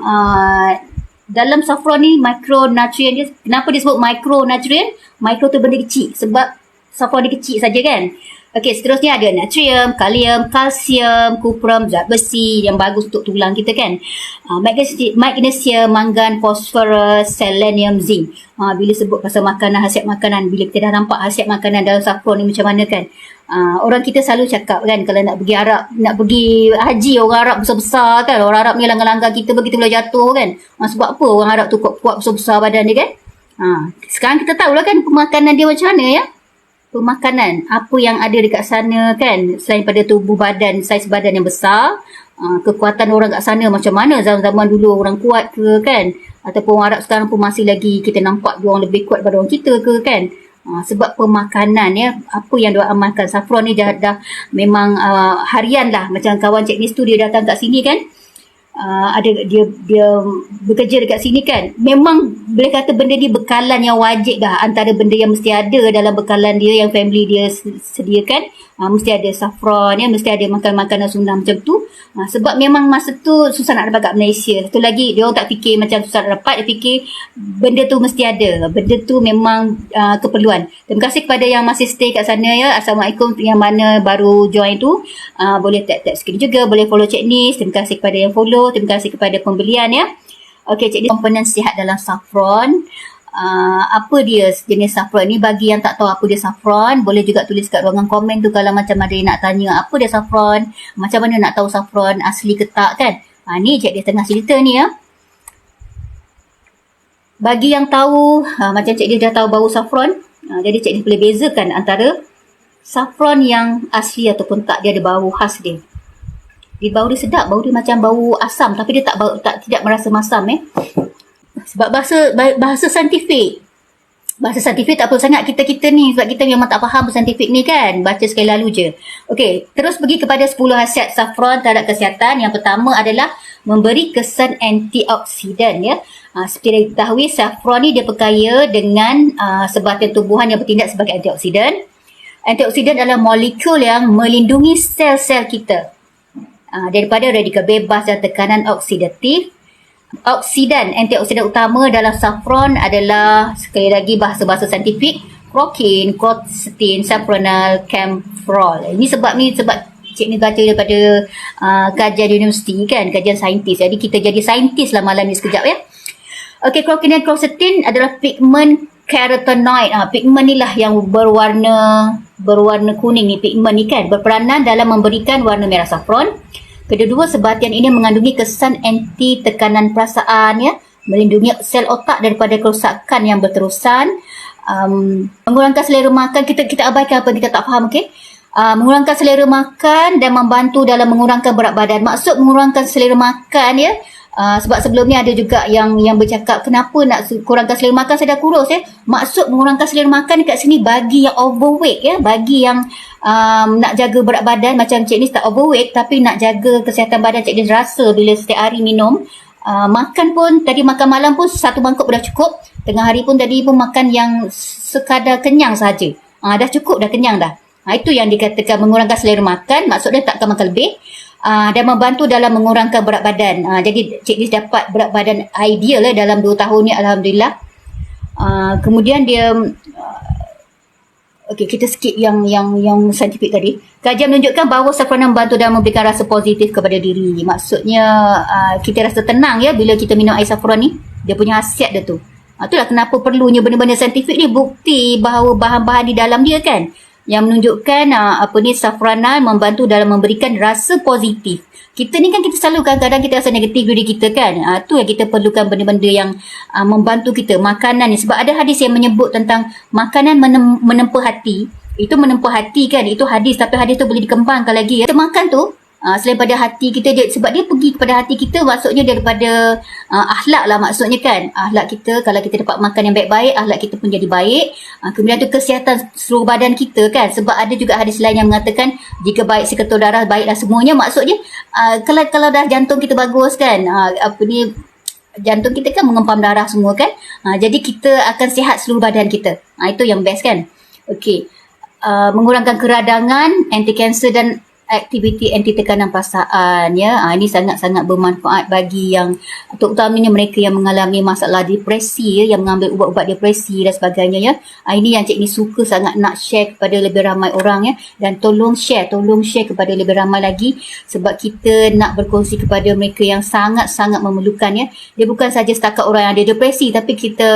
S1: dalam saffron ni mikronutrien dia, kenapa disebut mikronutrien? Mikro tu benda kecil sebab saffron dia kecil saja kan. Okey, seterusnya ada natrium, kalium, kalsium, kuprum, zat besi yang bagus untuk tulang kita kan. Magnesium, mangan, fosforus, selenium, zinc. Bila sebut pasal makanan, khasiat makanan, bila kita dah nampak khasiat makanan dalam saffron ni macam mana kan. Orang kita selalu cakap kan, kalau nak pergi Arab, nak pergi haji orang Arab besar-besar kan. Orang Arab ni langgar-langgar kita begitu boleh jatuh kan. Sebab apa orang Arab tu kuat-kuat besar-besar badan dia kan. Sekarang kita tahulah kan pemakanan dia macam mana ya. Pemakanan apa yang ada dekat sana kan, selain pada tubuh badan, saiz badan yang besar, kekuatan orang kat sana macam mana, zaman-zaman dulu orang kuat ke kan, ataupun orang Arab sekarang pun masih lagi kita nampak dia orang lebih kuat daripada orang kita ke kan. Sebab pemakanan ya, apa yang dia amalkan. Saffron ni dah memang harian lah, macam kawan Cik Nis tu dia datang kat sini kan, ada dia bekerja dekat sini kan, memang boleh kata benda ni bekalan yang wajib dah, antara benda yang mesti ada dalam bekalan dia yang family dia sediakan. Mesti ada saffron ya, mesti ada makan makanan sunnah macam tu. Sebab memang masa tu susah nak dapat kat Malaysia. Satu lagi dia orang tak fikir macam susah nak dapat, dia fikir benda tu mesti ada, benda tu memang keperluan. Terima kasih kepada yang masih stay kat sana ya. Assalamualaikum yang mana baru join tu, boleh tap screen juga, boleh follow Cik Nis. Terima kasih kepada yang follow, terima kasih kepada pembelian ya. Okey, Cik Nis, komponen sihat dalam saffron. Apa dia jenis saffron ni? Bagi yang tak tahu apa dia saffron, boleh juga tulis kat ruangan komen tu kalau macam ada yang nak tanya apa dia saffron, macam mana nak tahu saffron asli ke tak kan. Ni Cik Nis tengah cerita ni ya. Bagi yang tahu, macam Cik Nis dah tahu bau saffron, jadi Cik Nis boleh bezakan antara saffron yang asli ataupun tak. Dia ada bau khas dia. Bau dia sedap, bau dia macam bau asam, tapi dia tidak merasa masam Sebab bahasa saintifik. Bahasa saintifik tak perlu sangat kita ni, sebab kita memang tak faham saintifik ni kan. Baca sekali lalu je. Okey, terus pergi kepada 10 khasiat saffron terhadap kesihatan. Yang pertama adalah memberi kesan antioksidan ya. Seperti diketahui, saffron ni dia berkaya dengan sebahagian tumbuhan yang bertindak sebagai antioksidan. Antioksidan adalah molekul yang melindungi sel-sel kita daripada radikal bebas dan tekanan oksidatif. Antioksidan utama dalam saffron adalah, sekali lagi bahasa-bahasa saintifik, krokin, quercetin, saffronal, camphorol. Ini sebab Cik ni baca daripada kajian universiti kan, kajian saintis. Jadi kita jadi saintis lah malam ni sekejap ya. Okey, krokin dan quercetin adalah pigmen carotenoid. Pigmen ni lah yang berwarna kuning ni, pigmen ni kan, berperanan dalam memberikan warna merah saffron. Kedua-dua sebahagian ini mengandungi kesan anti tekanan perasaan ya, melindungi sel otak daripada kerosakan yang berterusan, mengurangkan selera makan. Kita abaikan apa kita tak faham, okey. Mengurangkan selera makan dan membantu dalam mengurangkan berat badan. Maksud mengurangkan selera makan ya, sebab sebelum ni ada juga yang bercakap kenapa nak kurangkan selera makan, saya dah kurus ya. Maksud mengurangkan selera makan dekat sini bagi yang overweight ya, bagi yang nak jaga berat badan. Macam Cik Nis tak overweight tapi nak jaga kesihatan badan. Cik Nis rasa bila setiap hari minum, makan pun tadi makan malam pun satu mangkuk dah cukup. Tengah hari pun tadi pun makan yang sekadar kenyang saja. Dah cukup, dah kenyang dah. Itu yang dikatakan mengurangkan selera makan. Maksudnya tak akan makan lebih. Dan membantu dalam mengurangkan berat badan. Jadi Cik Nis dapat berat badan ideal dalam 2 tahun ni, alhamdulillah. Kemudian dia okey, kita skip yang saintifik tadi. Kajian menunjukkan bahawa saffron membantu dalam memberikan rasa positif kepada diri. Maksudnya kita rasa tenang ya bila kita minum air saffron ni. Dia punya khasiat dia tu. Itulah kenapa perlunya benda-benda saintifik ni, bukti bahawa bahan-bahan di dalam dia kan yang menunjukkan saffronal membantu dalam memberikan rasa positif. Kita ni kan kita selalu kadang-kadang kita rasa negatif diri kita kan. Tu yang kita perlukan benda-benda yang membantu kita. Makanan ni, sebab ada hadis yang menyebut tentang makanan menempa hati. Itu menempa hati kan, itu hadis, tapi hadis tu boleh dikembangkan lagi ya. Kita makan tu selain pada hati kita, sebab dia pergi kepada hati kita, maksudnya daripada akhlak lah maksudnya kan. Akhlak kita, kalau kita dapat makan yang baik-baik, akhlak kita pun jadi baik. Kemudian tu kesihatan seluruh badan kita kan. Sebab ada juga hadis lain yang mengatakan jika baik seketul darah, baiklah semuanya. Maksudnya kalau dah jantung kita bagus kan, jantung kita kan mengempam darah semua kan. Jadi kita akan sihat seluruh badan kita. Itu yang best kan. Okey. Mengurangkan keradangan, anti kanser dan aktiviti anti tekanan perasaan ya. Ini sangat-sangat bermanfaat bagi yang terutamanya mereka yang mengalami masalah depresi ya, yang mengambil ubat-ubat depresi dan sebagainya ya. Ini yang Cik Ni suka sangat nak share kepada lebih ramai orang ya, dan tolong share kepada lebih ramai lagi, sebab kita nak berkongsi kepada mereka yang sangat-sangat memerlukan ya. Dia bukan saja setakat orang yang ada depresi, tapi kita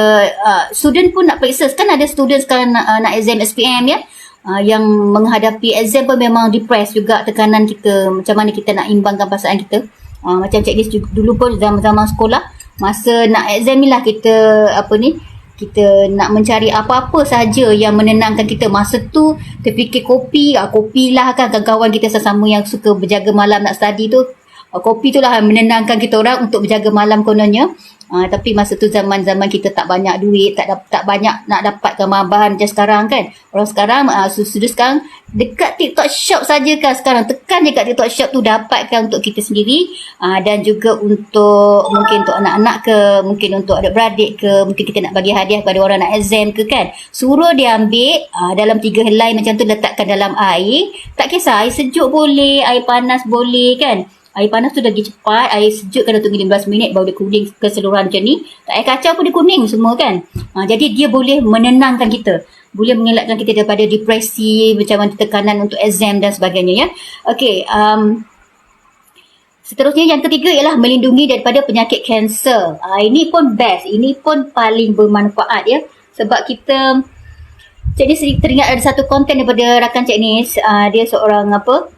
S1: student pun nak periksa. Kan ada student sekarang nak exam SPM ya. Yang menghadapi exam pun memang depressed juga, tekanan kita, macam mana kita nak imbangkan perasaan kita. Macam Cik Nis dulu pun zaman-zaman sekolah, masa nak exam ni lah kita kita nak mencari apa-apa saja yang menenangkan kita. Masa tu terfikir kopi lah kan, kawan-kawan kita sesama yang suka berjaga malam nak study tu, kopi tu lah menenangkan kita orang untuk berjaga malam kononnya. Tapi masa tu zaman-zaman kita tak banyak duit, tak banyak nak dapatkan bahan macam sekarang kan. Orang sekarang, sudah sekarang dekat TikTok Shop saja kan sekarang. Tekan je kat TikTok Shop tu, dapatkan untuk kita sendiri. Dan juga untuk, mungkin untuk anak-anak ke, mungkin untuk adik-beradik ke, mungkin kita nak bagi hadiah kepada orang nak exam ke kan. Suruh dia ambil dalam 3 helai macam tu, letakkan dalam air. Tak kisah, air sejuk boleh, air panas boleh kan. Air panas tu lagi cepat, air sejuk kan tunggu 15 minit baru dia kuning keseluruhan macam ni. Air kacau pun dia kuning semua kan. Jadi dia boleh menenangkan kita, boleh mengelakkan kita daripada depresi, macam mana tekanan untuk exam dan sebagainya ya. Okey, seterusnya yang ketiga ialah melindungi daripada penyakit kanser. Ini pun best, ini pun paling bermanfaat ya. Sebab kita, Cik Nis teringat ada satu konten daripada rakan Cik Nis, dia seorang doktor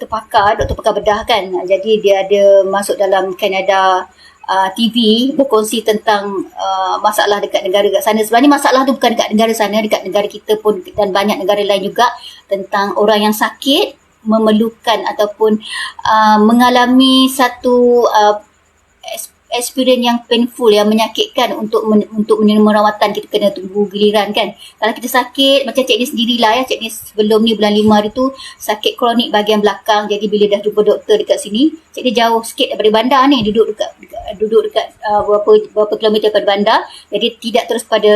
S1: pakar bedah kan. Jadi dia ada masuk dalam Canada TV, berkongsi tentang masalah dekat negara kat sana. Sebenarnya masalah tu bukan dekat negara sana, dekat negara kita pun dan banyak negara lain juga, tentang orang yang sakit memerlukan ataupun mengalami satu experience yang painful, yang menyakitkan untuk menerima rawatan. Kita kena tunggu giliran kan. Kalau kita sakit, macam Cik Ni sendirilah ya, Cik Ni sebelum ni bulan 5 hari tu sakit kronik bahagian belakang. Jadi bila dah jumpa doktor dekat sini, Cik Ni jauh sikit daripada bandar ni, duduk dekat berapa kilometer daripada bandar. Jadi tidak terus pada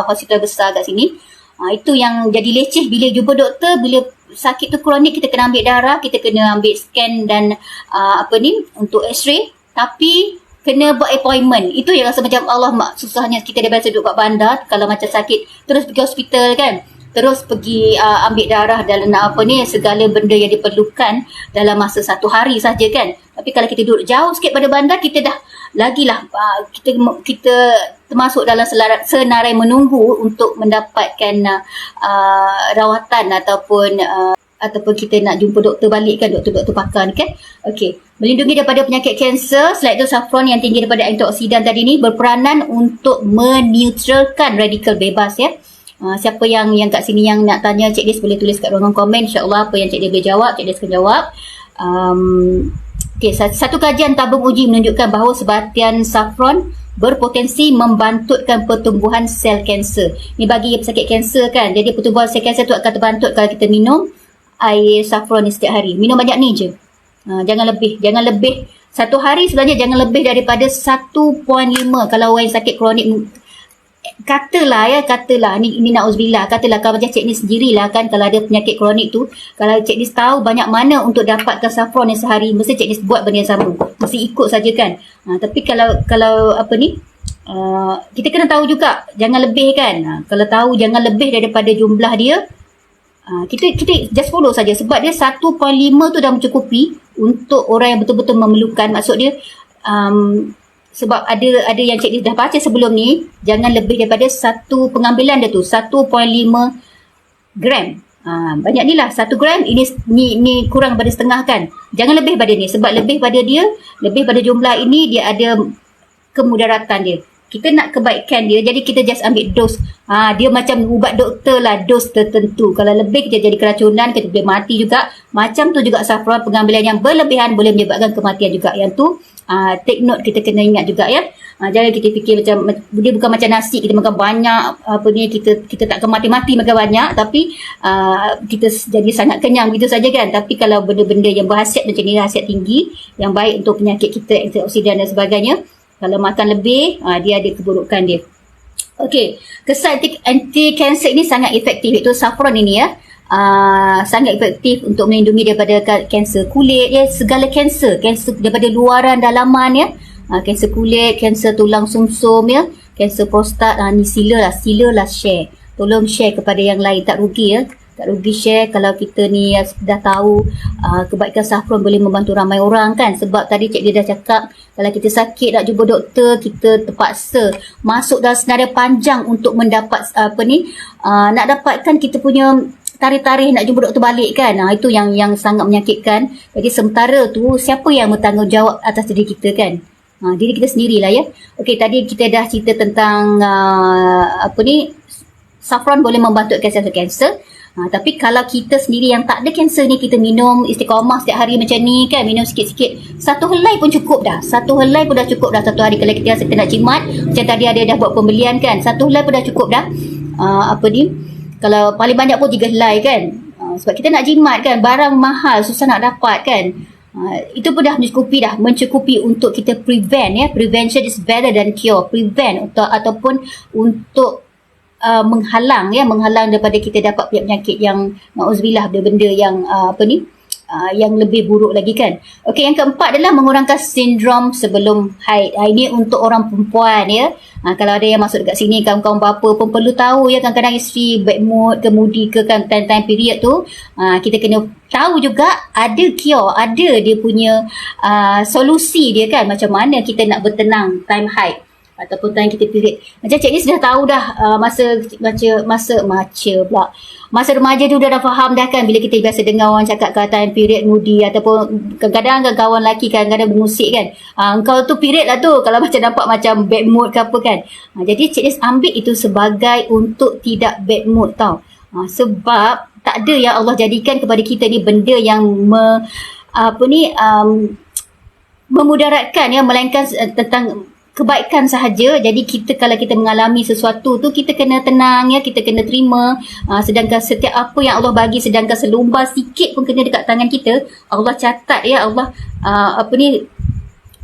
S1: hospital besar kat sini. Itu yang jadi leceh bila jumpa doktor. Bila sakit tu kronik, kita kena ambil darah, kita kena ambil scan dan untuk x-ray, tapi kena buat appointment. Itu yang rasa macam Allah susahnya kita dah biasa duduk kat bandar. Kalau macam sakit terus pergi hospital kan, terus pergi ambil darah dalam segala benda yang diperlukan dalam masa 1 hari saja kan. Tapi kalau kita duduk jauh sikit pada bandar, kita dah lagilah kita termasuk dalam senarai menunggu untuk mendapatkan rawatan ataupun kita nak jumpa doktor balik kan, doktor pakar ni kan. Okey, melindungi daripada penyakit kanser. Selain itu, saffron yang tinggi daripada antioksidan tadi ni berperanan untuk meneutralkan radikal bebas ya. Siapa yang kat sini yang nak tanya Cik Dis, boleh tulis kat ruangan komen. InsyaAllah apa yang Cik Dis boleh jawab, Cik Dis akan jawab. Okey, satu kajian tabung uji menunjukkan bahawa sebatian saffron berpotensi membantutkan pertumbuhan sel kanser. Ni bagi pesakit kanser kan. Jadi pertumbuhan sel kanser tu akan terbantut kalau kita minum air saffron ni setiap hari. Minum banyak ni je. Jangan lebih. Satu hari sebenarnya jangan lebih daripada 1.5 kalau orang yang sakit kronik. Katalah ni na'udzubillah, katalah kalau macam Cik Nis sendirilah kan, kalau ada penyakit kronik tu, kalau Cik Nis tahu banyak mana untuk dapatkan saffron yang sehari, mesti Cik Nis buat benda yang sama, mesti ikut saja kan. Tapi kalau kita kena tahu juga jangan lebih kan. Kalau tahu jangan lebih daripada jumlah dia, kita just follow saja, sebab dia 1.5 tu dah mencukupi untuk orang yang betul-betul memerlukan. Maksud dia sebab ada yang Cik Nis dah baca sebelum ni, jangan lebih daripada satu pengambilan dia tu 1.5 gram. Banyak ni lah 1 gram, ini kurang daripada setengah kan. Jangan lebih pada ni, sebab lebih pada jumlah ini dia ada kemudaratan dia. Kita nak kebaikan dia, jadi kita just ambil dos. Dia macam ubat doktor lah, dos tertentu. Kalau lebih kita jadi keracunan, kita boleh mati juga. Macam tu juga saffron, pengambilan yang berlebihan boleh menyebabkan kematian juga. Yang tu take note, kita kena ingat juga ya. Jangan kita fikir macam dia bukan macam nasi, kita makan banyak kita tak akan mati-mati makan banyak, tapi kita jadi sangat kenyang begitu saja kan. Tapi kalau benda-benda yang berkhasiat macam ni, khasiat tinggi yang baik untuk penyakit kita, antioksidan dan sebagainya, kalau makan lebih, dia ada keburukan dia. Okey, kesan anti kanser ini sangat efektif, itu saffron ini ya. sangat efektif untuk melindungi daripada kanser kulit ya, segala kanser daripada luaran dalaman ya. Kanser kulit, kanser tulang sumsum ya, kanser prostat. Ni silalah share. Tolong share kepada yang lain, tak rugi ya. Tak rugi share kalau kita ni dah tahu kebaikan saffron boleh membantu ramai orang kan. Sebab tadi Cik dia dah cakap, kalau kita sakit nak jumpa doktor, kita terpaksa masuk dalam senarai panjang untuk mendapat nak dapatkan kita punya tarikh-tarikh nak jumpa doktor balik kan. Itu yang sangat menyakitkan. Jadi sementara tu siapa yang bertanggungjawab atas diri kita kan? Diri kita sendirilah ya. Okey, tadi kita dah cerita tentang saffron boleh membantu kanser. Tapi kalau kita sendiri yang tak ada kanser ni, kita minum istiqamah setiap hari macam ni kan, minum sikit-sikit, satu helai pun cukup dah. Satu helai pun dah cukup dah satu hari. Kalau kita rasa kita nak jimat, macam tadi ada dah buat pembelian kan, satu helai pun dah cukup dah. Kalau paling banyak pun 3 helai kan. Sebab kita nak jimat kan, barang mahal, susah nak dapat kan. Itu pun dah mencukupi untuk kita prevent ya. Prevention is better than cure. Prevent ataupun untuk menghalang daripada kita dapat penyakit yang na'udzubillah, benda yang yang lebih buruk lagi kan. Okey, yang keempat adalah mengurangkan sindrom sebelum haid. Ini untuk orang perempuan ya. Kalau ada yang masuk dekat sini, kawan-kawan bapa pun perlu tahu ya, kadang-kadang isteri bad mood, kemudi ke kan, time period tu, kita kena tahu juga ada cure, ada dia punya solusi dia kan, macam mana kita nak bertenang time haid ataupun time kita period. Macam Cik ni sudah tahu dah masa remaja tu dah faham dah kan, bila kita biasa dengar orang cakap time period moody, ataupun kadang-kadang kawan lelaki kadang-kadang bermusik kan, engkau tu period lah tu kalau macam nampak macam bad mood ke apa kan. Jadi Cik ni ambil itu sebagai untuk tidak bad mood tau. Sebab tak ada yang Allah jadikan kepada kita ni benda yang memudaratkan ya, melainkan tentang kebaikan sahaja. Jadi kita kalau kita mengalami sesuatu tu, kita kena tenang ya, kita kena terima. Sedangkan setiap apa yang Allah bagi, sedangkan selumbar sikit pun kena dekat tangan kita, Allah catat ya, Allah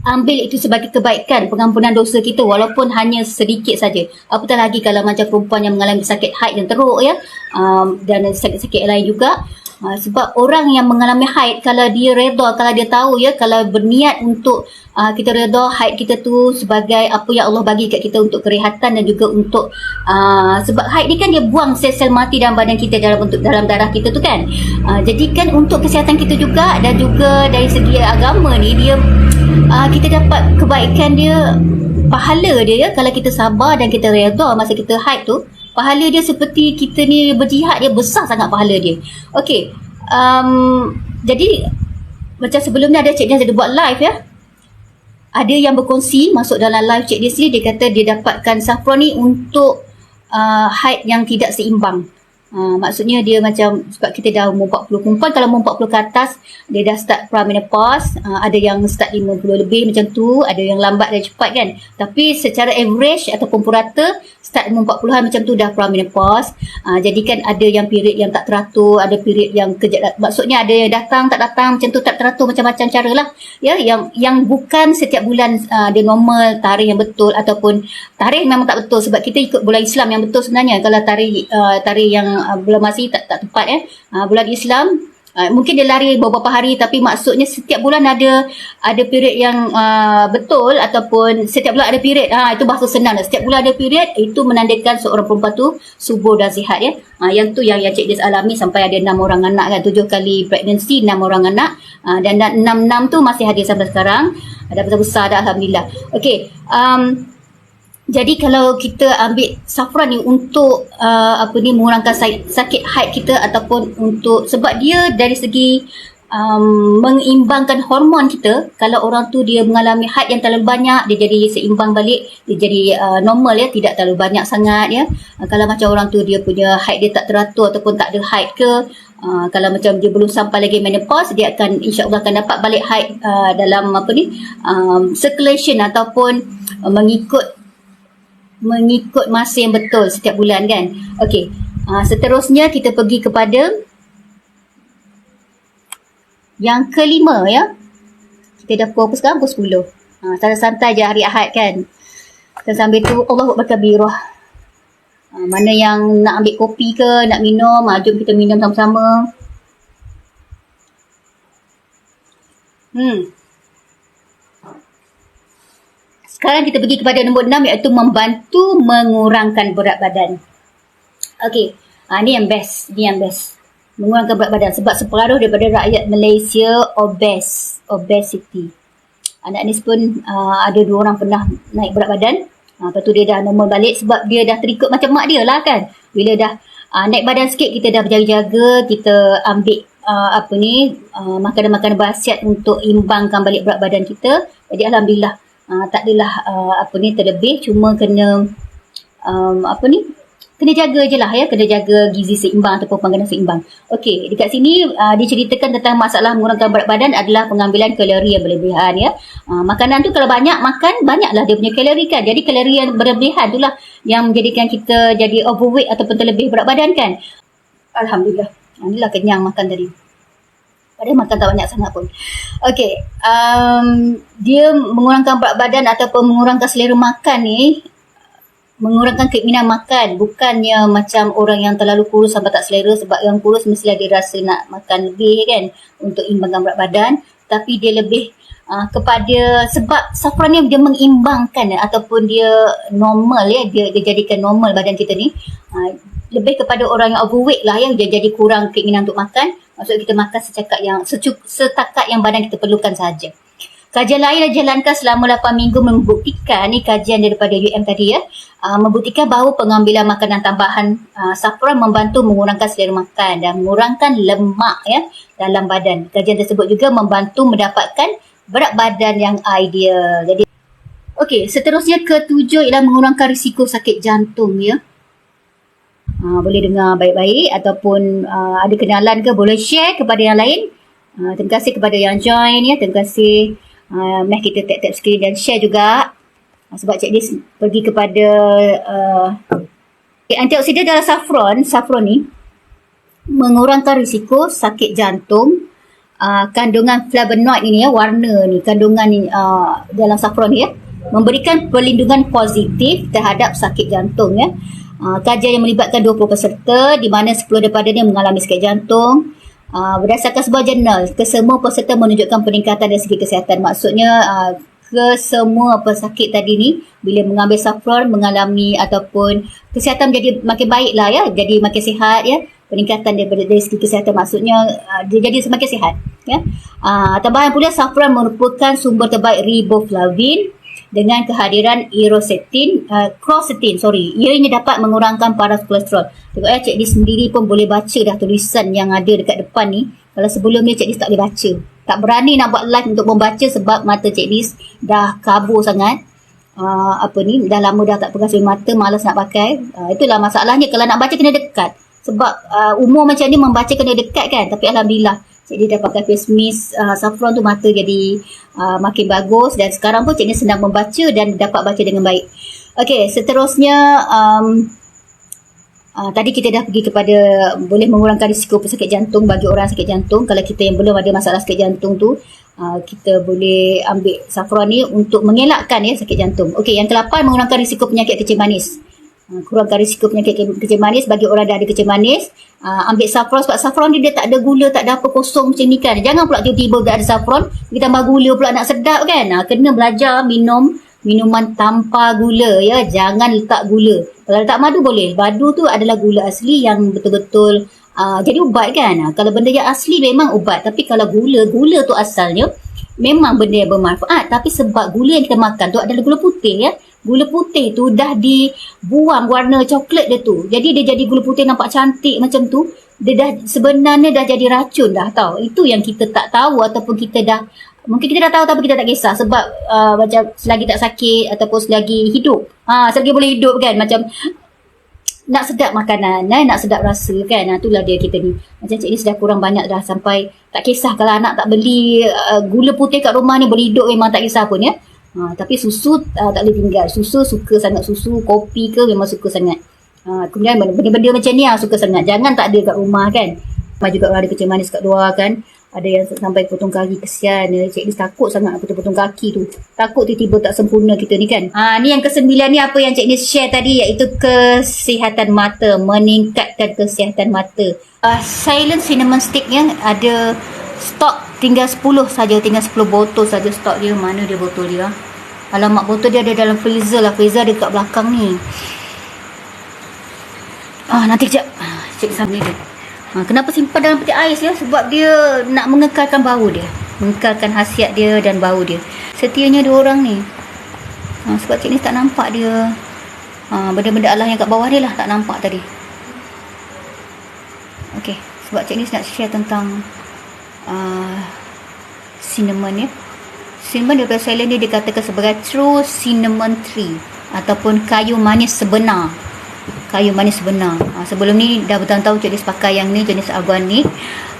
S1: ambil itu sebagai kebaikan, pengampunan dosa kita walaupun hanya sedikit saja. Apatah lagi kalau macam perempuan yang mengalami sakit haid yang teruk ya, dan sakit-sakit lain juga. Sebab orang yang mengalami haid, kalau dia redha, kalau dia tahu ya, kalau berniat untuk kita redha haid kita tu sebagai apa yang Allah bagi kat kita untuk kerehatan dan juga untuk sebab haid ni kan dia buang sel-sel mati dalam badan kita, dalam darah kita tu kan. Jadi kan untuk kesihatan kita juga, dan juga dari segi agama ni dia kita dapat kebaikan dia, pahala dia ya, kalau kita sabar dan kita redha masa kita haid tu. Pahala dia seperti kita ni berjihad, dia besar sangat pahala dia. Okey, jadi macam sebelum ni ada Cik Dia ada buat live ya. Ada yang berkongsi masuk dalam live Cik Dia sendiri, dia kata dia dapatkan saffron ni untuk haid yang tidak seimbang. Maksudnya dia macam, sebab kita dah umur 40, perempuan kalau umur 40 ke atas dia dah start premenopause, ada yang start 50 lebih macam tu, ada yang lambat dan cepat kan. Tapi secara average ataupun purata start umur 40-an macam tu dah premenopause. Jadi kan ada yang period yang tak teratur, ada period yang kejap, maksudnya ada yang datang tak datang macam tu, tak teratur, macam-macam cara lah ya, yang bukan setiap bulan dia normal tarikh yang betul, ataupun tarikh memang tak betul sebab kita ikut bulan Islam yang betul sebenarnya. Kalau tarikh yang bulan Masih tak tepat ya. Bulan Islam mungkin dia lari beberapa hari, tapi maksudnya setiap bulan ada period yang betul, ataupun setiap bulan ada period. Itu bahasa senang. Setiap bulan ada period, itu menandakan seorang perempuan tu subur dan sihat ya. Yang tu yang Cik Des alami sampai ada 6 orang anak kan, 7 kali pregnancy, 6 orang anak, dan 6 tu masih ada sampai sekarang. Dah besar-besar dah alhamdulillah. Okey, jadi kalau kita ambil saffron ni untuk mengurangkan sakit haid kita, ataupun untuk, sebab dia dari segi mengimbangkan hormon kita. Kalau orang tu dia mengalami haid yang terlalu banyak, dia jadi seimbang balik, dia jadi normal ya, tidak terlalu banyak sangat ya. Kalau macam orang tu dia punya haid dia tak teratur ataupun tak ada haid ke, kalau macam dia belum sampai lagi menopause, dia akan insya-Allah akan dapat balik haid dalam circulation ataupun mengikut masa yang betul setiap bulan kan. Okey, seterusnya kita pergi kepada yang kelima ya. Kita dah pukul sekarang pukul 10. Santai-santai je hari Ahad kan. Dan sambil tu Allahu Akbar kabirah. Mana yang nak ambil kopi ke, nak minum, jom kita minum sama-sama. Sekarang kita pergi kepada nombor 6, iaitu membantu mengurangkan berat badan. Okey, ni yang best. Mengurangkan berat badan. Sebab separuh daripada rakyat Malaysia obesity. Anak Anis pun ada 2 orang pernah naik berat badan. Lepas tu dia dah normal balik sebab dia dah terikut macam mak dia lah kan. Bila dah naik badan sikit, kita dah berjaga-jaga, kita ambil makanan-makanan berkhasiat untuk imbangkan balik berat badan kita. Jadi alhamdulillah tak adalah terlebih, cuma kena kena jaga je lah ya, kena jaga gizi seimbang ataupun makanan seimbang. Okey, dekat sini diceritakan tentang masalah mengurangkan berat badan adalah pengambilan kalori yang berlebihan ya. Makanan tu kalau banyak makan, banyaklah dia punya kalori kan. Jadi kalori yang berlebihan itulah yang menjadikan kita jadi overweight ataupun terlebih berat badan kan. Alhamdulillah. Alhamdulillah kenyang makan tadi. Padahal makan tak banyak sangat pun. Okey, dia mengurangkan berat badan ataupun mengurangkan selera makan ni, mengurangkan keinginan makan, bukannya macam orang yang terlalu kurus sampai tak selera. Sebab yang kurus mestilah dia rasa nak makan lebih kan untuk imbangkan berat badan, tapi dia lebih kepada sebab saffron ni dia mengimbangkan ataupun dia normal ya, dia jadikan normal badan kita ni. Lebih kepada orang yang overweight lah ya, dia jadi kurang keinginan untuk makan. Maksudnya kita makan setakat yang badan kita perlukan sahaja. Kajian lain dijalankan selama 8 minggu membuktikan, ni kajian daripada UM tadi ya, membuktikan bahawa pengambilan makanan tambahan saffron membantu mengurangkan selera makan dan mengurangkan lemak ya dalam badan. Kajian tersebut juga membantu mendapatkan berat badan yang ideal. Jadi okey, seterusnya ke-7 ialah mengurangkan risiko sakit jantung ya. Boleh dengar baik-baik ataupun ada kenalan ke boleh share kepada yang lain. Terima kasih kepada yang join ya, terima kasih. Mari kita tap-tap skrin dan share juga. Sebab Cik Dis pergi kepada antioksidan dalam saffron ni mengurangkan risiko sakit jantung. Kandungan flavonoid ini ya, warna ni, kandungan ni dalam saffron ni ya, memberikan perlindungan positif terhadap sakit jantung ya. Kajian yang melibatkan 20 peserta di mana 10 daripadanya mengalami sakit jantung. Berdasarkan sebuah jurnal, kesemua peserta menunjukkan peningkatan dari segi kesihatan. Maksudnya kesemua pesakit tadi ni bila mengambil saffron mengalami ataupun kesihatan menjadi makin baik lah ya, jadi makin sihat ya. Peningkatan dari segi kesihatan maksudnya dia jadi semakin sihat ya. Tambahan pula saffron merupakan sumber terbaik riboflavin dengan kehadiran quercetin. Ianya dapat mengurangkan paras kolesterol. Tengok ya, Cik Dis sendiri pun boleh baca dah tulisan yang ada dekat depan ni. Kalau sebelum ni Cik Dis tak boleh baca. Tak berani nak buat live untuk membaca sebab mata Cik Dis dah kabur sangat. Dah lama dah tak pegang cermin mata, malas nak pakai. Itulah masalahnya, kalau nak baca kena dekat. Sebab umur macam ni membaca kena dekat kan. Tapi alhamdulillah Cik Dis dah pakai face mist saffron tu, mata jadi makin bagus dan sekarang pun Cik Dis senang membaca dan dapat baca dengan baik. Okey, seterusnya tadi kita dah pergi kepada boleh mengurangkan risiko pesakit jantung bagi orang sakit jantung. Kalau kita yang belum ada masalah sakit jantung tu, kita boleh ambil saffron ni untuk mengelakkan ya sakit jantung. Okey, yang ke-8 mengurangkan risiko penyakit kencing manis. Kurangkan risiko penyakit kencing manis bagi orang dah ada kencing manis. Ambil saffron sebab saffron ni dia tak ada gula, tak ada apa, kosong macam ni kan. Jangan pula tiba-tiba dah ada saffron kita tambah gula pula nak sedap kan. Kena belajar minum minuman tanpa gula ya, jangan letak gula. Kalau letak madu boleh. Madu tu adalah gula asli yang betul-betul jadi ubat kan. Kalau benda yang asli memang ubat, tapi kalau gula tu asalnya memang benda yang bermanfaat, tapi sebab gula yang kita makan tu adalah gula putih ya. Gula putih tu dah dibuang warna coklat dia tu. Jadi dia jadi gula putih nampak cantik macam tu. Dia dah sebenarnya dah jadi racun dah tau. Itu yang kita tak tahu ataupun mungkin kita dah tahu tapi kita tak kisah sebab macam selagi tak sakit ataupun selagi hidup. Selagi boleh hidup kan, macam nak sedap makanan, nak sedap rasa kan. Itulah dia kita ni. Macam Cik ni sudah kurang banyak dah sampai tak kisah kalau anak tak beli gula putih kat rumah ni, boleh hidup memang tak kisah pun ya. Tapi susu tak boleh tinggal. Susu suka sangat susu, kopi ke memang suka sangat. Kemudian benda-benda macam ni suka sangat. Jangan tak ada kat rumah kan. Juga orang ada kencing manis kat luar kan. Ada yang sampai potong kaki, kesian ya. Cik Nis takut sangat potong kaki tu. Takut tiba-tiba tak sempurna kita ni kan. Ni yang ke-9 ni apa yang Cik Nis share tadi, iaitu kesihatan mata, meningkatkan kesihatan mata. Silent cinnamon stick yang ada stok tinggal 10 saja, tinggal 10 botol saja stok dia. Mana dia botol dia? Alamak, botol dia ada dalam freezer lah. Freezer ada kat belakang ni. Nanti kejap. Cek sama dia. Kenapa simpan dalam peti ais ya? Sebab dia nak mengekalkan bau dia. Mengekalkan khasiat dia dan bau dia. Setianya dua orang ni. Sebab cik ni tak nampak dia. Benda-benda Allah yang kat bawah dia lah tak nampak tadi. Okey. Sebab cik ni nak share tentang cinnamon ya. Cinnamon daripada Thailand dia dikatakan sebagai true cinnamon tree ataupun kayu manis sebenar. Kayu manis sebenar. Sebelum ni dah bertahun-tahun Cik Nis pakai yang ni, jenis organik.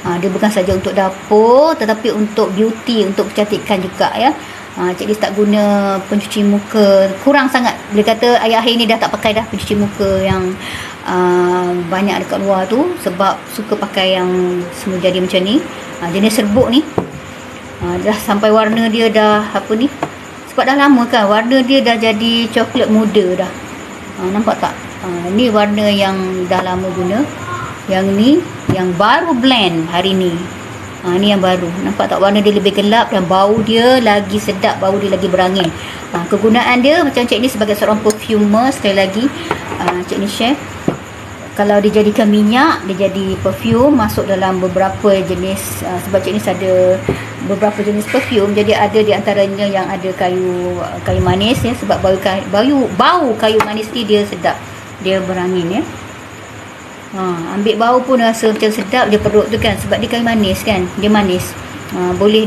S1: Dia bukan saja untuk dapur tetapi untuk beauty, untuk kecantikan juga ya. Cik Nis tak guna pencuci muka, kurang sangat. Dia kata akhir-akhir ni dah tak pakai dah pencuci muka yang banyak dekat luar tu, sebab suka pakai yang semua jadi macam ni. Jenis serbuk ni dah sampai warna dia dah apa ni, sebab dah lama kan warna dia dah jadi coklat muda dah. Nampak tak? Ni warna yang dah lama guna. Yang ni yang baru blend hari ni. Ni yang baru. Nampak tak warna dia lebih gelap dan bau dia lagi sedap, bau dia lagi berangin. Kegunaan dia macam Cik ni sebagai seorang perfumer, sekali lagi Cik ni share. Kalau dijadikan minyak, dia jadi perfume, masuk dalam beberapa jenis, sebab Cik Nis ada beberapa jenis perfume, jadi ada di antaranya yang ada kayu manis ya, sebab bau kayu manis ni dia sedap, dia berangin ya. Ambil bau pun rasa macam sedap je perut tu kan, sebab dia kayu manis kan, dia manis. Boleh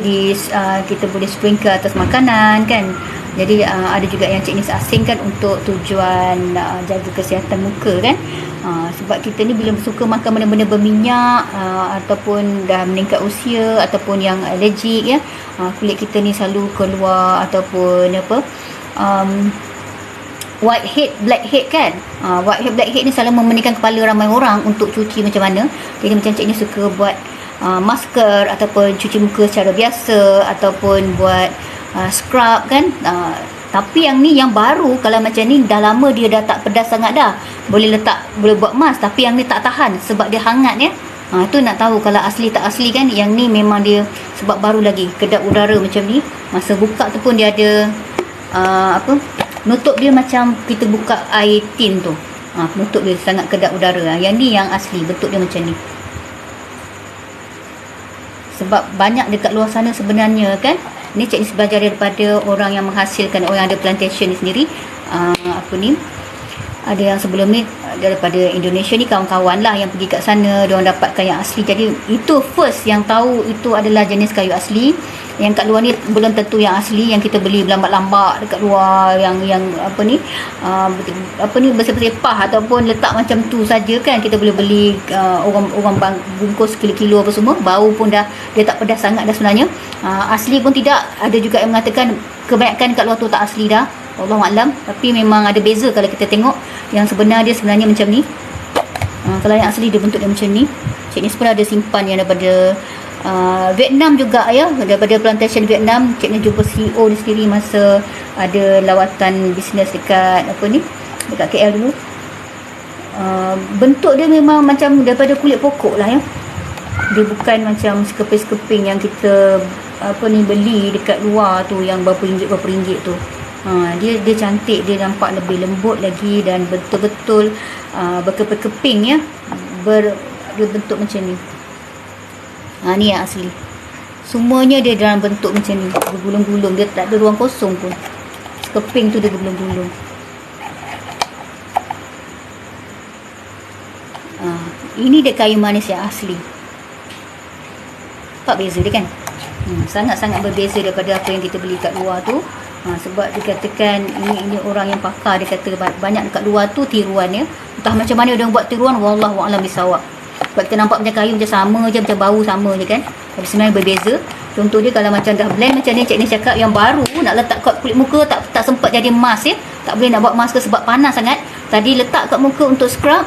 S1: kita boleh sprinkle atas makanan kan. Jadi ada juga yang Cik Nis asingkan untuk tujuan jaga kesihatan muka kan. Sebab kita ni bila suka makan benda-benda berminyak, ataupun dah meningkat usia, ataupun yang alergik ya, kulit kita ni selalu keluar ataupun whitehead, blackhead kan. Whitehead, blackhead ni selalu memeningkan kepala ramai orang untuk cuci macam mana. Jadi macam Cik ni suka buat masker ataupun cuci muka secara biasa, ataupun buat scrub kan. Tapi yang ni yang baru, kalau macam ni dah lama dia dah tak pedas sangat dah, boleh buat mask. Tapi yang ni tak tahan sebab dia hangat ya. Tu nak tahu kalau asli tak asli kan. Yang ni memang dia sebab baru lagi, kedap udara macam ni. Masa buka tu pun dia ada nutup dia macam kita buka air tin tu. Nutup dia sangat kedap udara. Yang ni yang asli, bentuk dia macam ni. Sebab banyak dekat luar sana sebenarnya kan. Ni Cik Nis belajar daripada orang yang menghasilkan, orang yang ada plantation ni sendiri. Ada yang sebelum ni daripada Indonesia ni, kawan-kawan lah yang pergi kat sana, diorang dapatkan yang asli. Jadi itu first yang tahu itu adalah jenis kayu asli. Yang kat luar ni belum tentu yang asli, yang kita beli berlambak-lambak dekat luar, yang bersepah ataupun letak macam tu saja kan. Kita boleh beli orang bungkus kilo-kilo apa semua, bau pun dah dia tak pedas sangat dah sebenarnya. Asli pun tidak, ada juga yang mengatakan kebanyakan kat luar tu tak asli dah, Wallahualam. Tapi memang ada beza kalau kita tengok yang sebenarnya macam ni. Kalau yang asli dia bentuk dia macam ni. Cik Nis pun ada simpan yang daripada Vietnam juga ya, daripada plantation Vietnam. Cik Nis jumpa CEO ni sendiri masa ada lawatan bisnes dekat dekat KL dulu. Bentuk dia memang macam daripada kulit pokok lah ya. Dia bukan macam sekeping-sekeping yang kita beli dekat luar tu yang berapa ringgit tu. Dia cantik, dia nampak lebih lembut lagi dan betul-betul berkeping-keping ya. Dia bentuk macam ni. Ni yang asli. Semuanya dia dalam bentuk macam ni, bergulung-gulung, dia tak ada ruang kosong pun. Sekeping tu dia bergulung-gulung. Ini dia kayu manis yang asli. Nampak beza dia kan? Sangat-sangat berbeza daripada apa yang kita beli kat luar tu. Sebab dikatakan ini orang yang pakar, dia kata banyak dekat luar tu tiruan ya. Entah macam mana dia buat tiruan, wallahu a'lam bisawab. Sebab kita nampak macam kayu macam sama je, macam bau sama je kan, tapi sebenarnya berbeza. Contoh dia kalau macam dah blend macam ni, Cik Nis cakap yang baru nak letak kat kulit muka, tak sempat jadi mask ya. Tak boleh nak buat mask sebab panas sangat. Tadi letak kat muka untuk scrub,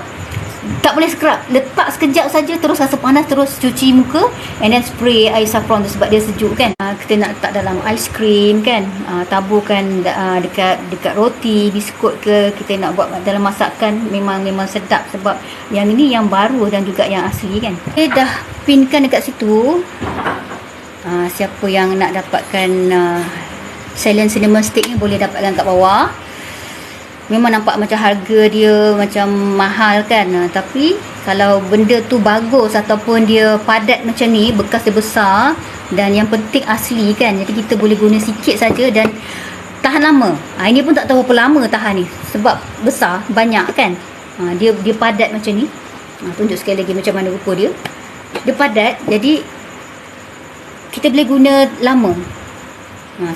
S1: Tak boleh scrub, letak sekejap saja, terus rasa panas, terus cuci muka and then spray air saffron tu sebab dia sejuk kan. Kita nak letak dalam aiskrim kan, taburkan dekat roti, biskut ke, kita nak buat dalam masakan, memang sedap sebab yang ini yang baru dan juga yang asli kan. Kita dah pinkan dekat situ. Siapa yang nak dapatkan Ceylon cinnamon stick ni boleh dapatkan kat bawah. Memang nampak macam harga dia macam mahal kan, tapi kalau benda tu bagus ataupun dia padat macam ni, bekas dia besar dan yang penting asli kan, jadi kita boleh guna sikit saja dan tahan lama. Ini pun tak tahu berapa lama tahan ni sebab besar, banyak kan. Dia padat macam ni. Tunjuk sekali lagi macam mana rupa dia. Dia padat, jadi kita boleh guna lama.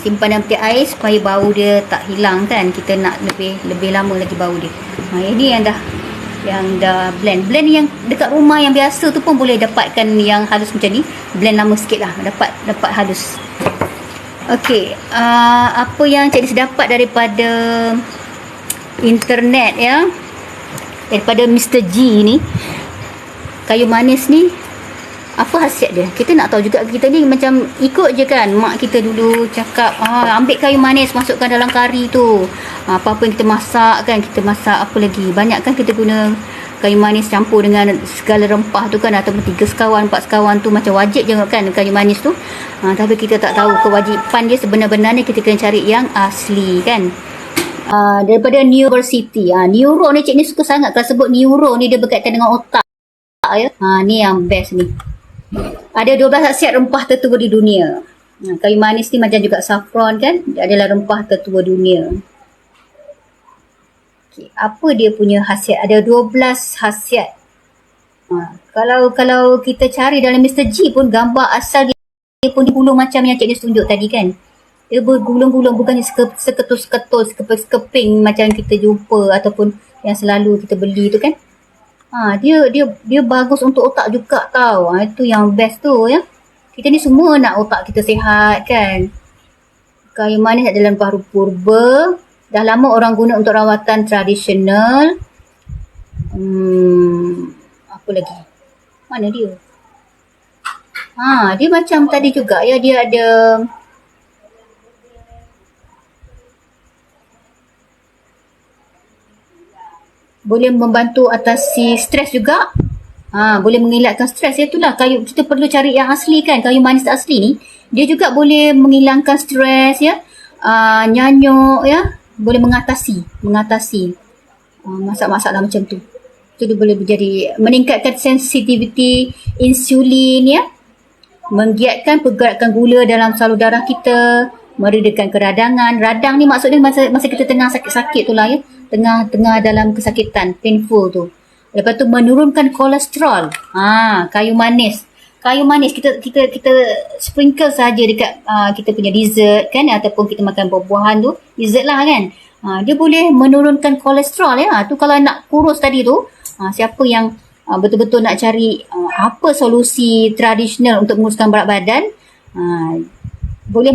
S1: Simpan dalam peti ais supaya bau dia tak hilang kan. Kita nak lebih lama lagi bau dia. Ini yang dah blend yang dekat rumah yang biasa tu pun boleh dapatkan yang halus macam ni. Blend lama sikit lah, dapat halus. Okey, apa yang Cik Nis dapat daripada internet ya, daripada Mr. G ni, kayu manis ni, apa khasiat dia? Kita nak tahu juga. Kita ni macam ikut je kan, mak kita dulu cakap, ambil kayu manis masukkan dalam kari tu, apa-apa yang kita masak kan, kita masak apa lagi, banyak kan kita guna kayu manis campur dengan segala rempah tu kan, ataupun 3 sekawan 4 sekawan tu macam wajib je kan kayu manis tu. Tapi kita tak tahu kewajipan dia sebenar-benarnya, kita kena cari yang asli kan. Daripada Neuversity, neuro ni Cik ni suka sangat kalau sebut neuro ni, dia berkaitan dengan otak ya. Ni yang best ni. Ada 12 khasiat rempah tertua di dunia. Kayu manis ni macam juga saffron kan, dia adalah rempah tertua dunia. Okay, apa dia punya khasiat? Ada 12 khasiat. Kalau kita cari dalam Mr. G pun, gambar asal dia pun digulung macam yang Cik Nis tunjuk tadi kan. Dia bergulung-gulung, bukan seketul-seketul, sekeping macam kita jumpa ataupun yang selalu kita beli tu kan. Dia bagus untuk otak juga tau. Itu yang best tu ya. Kita ni semua nak otak kita sihat kan. Kayu manis adalah rempah purba. Dah lama orang guna untuk rawatan tradisional. Apa lagi? Mana dia? Dia macam tadi juga ya, dia ada boleh membantu atasi stres juga. Boleh mengelakkan stres. Itulah kayu, kita perlu cari yang asli kan. Kayu manis asli ni, dia juga boleh menghilangkan stres ya. Nyanyuk ya. Boleh mengatasi masalah-masalah macam tu. Itu dia boleh menjadi meningkatkan sensitiviti insulin ya. Menggiatkan pergerakan gula dalam salur darah kita, meredakan keradangan. Radang ni maksudnya masa kita tengah sakit-sakit tu lah ya. Tengah dalam kesakitan, painful tu. Lepas tu menurunkan kolesterol. Kayu manis kita sprinkle saja dekat kita punya dessert kan, ataupun kita makan buah-buahan tu, dessert lah kan. Dia boleh menurunkan kolesterol ya. Tu kalau nak kurus tadi tu, siapa yang betul-betul nak cari apa solusi tradisional untuk menguruskan berat badan, boleh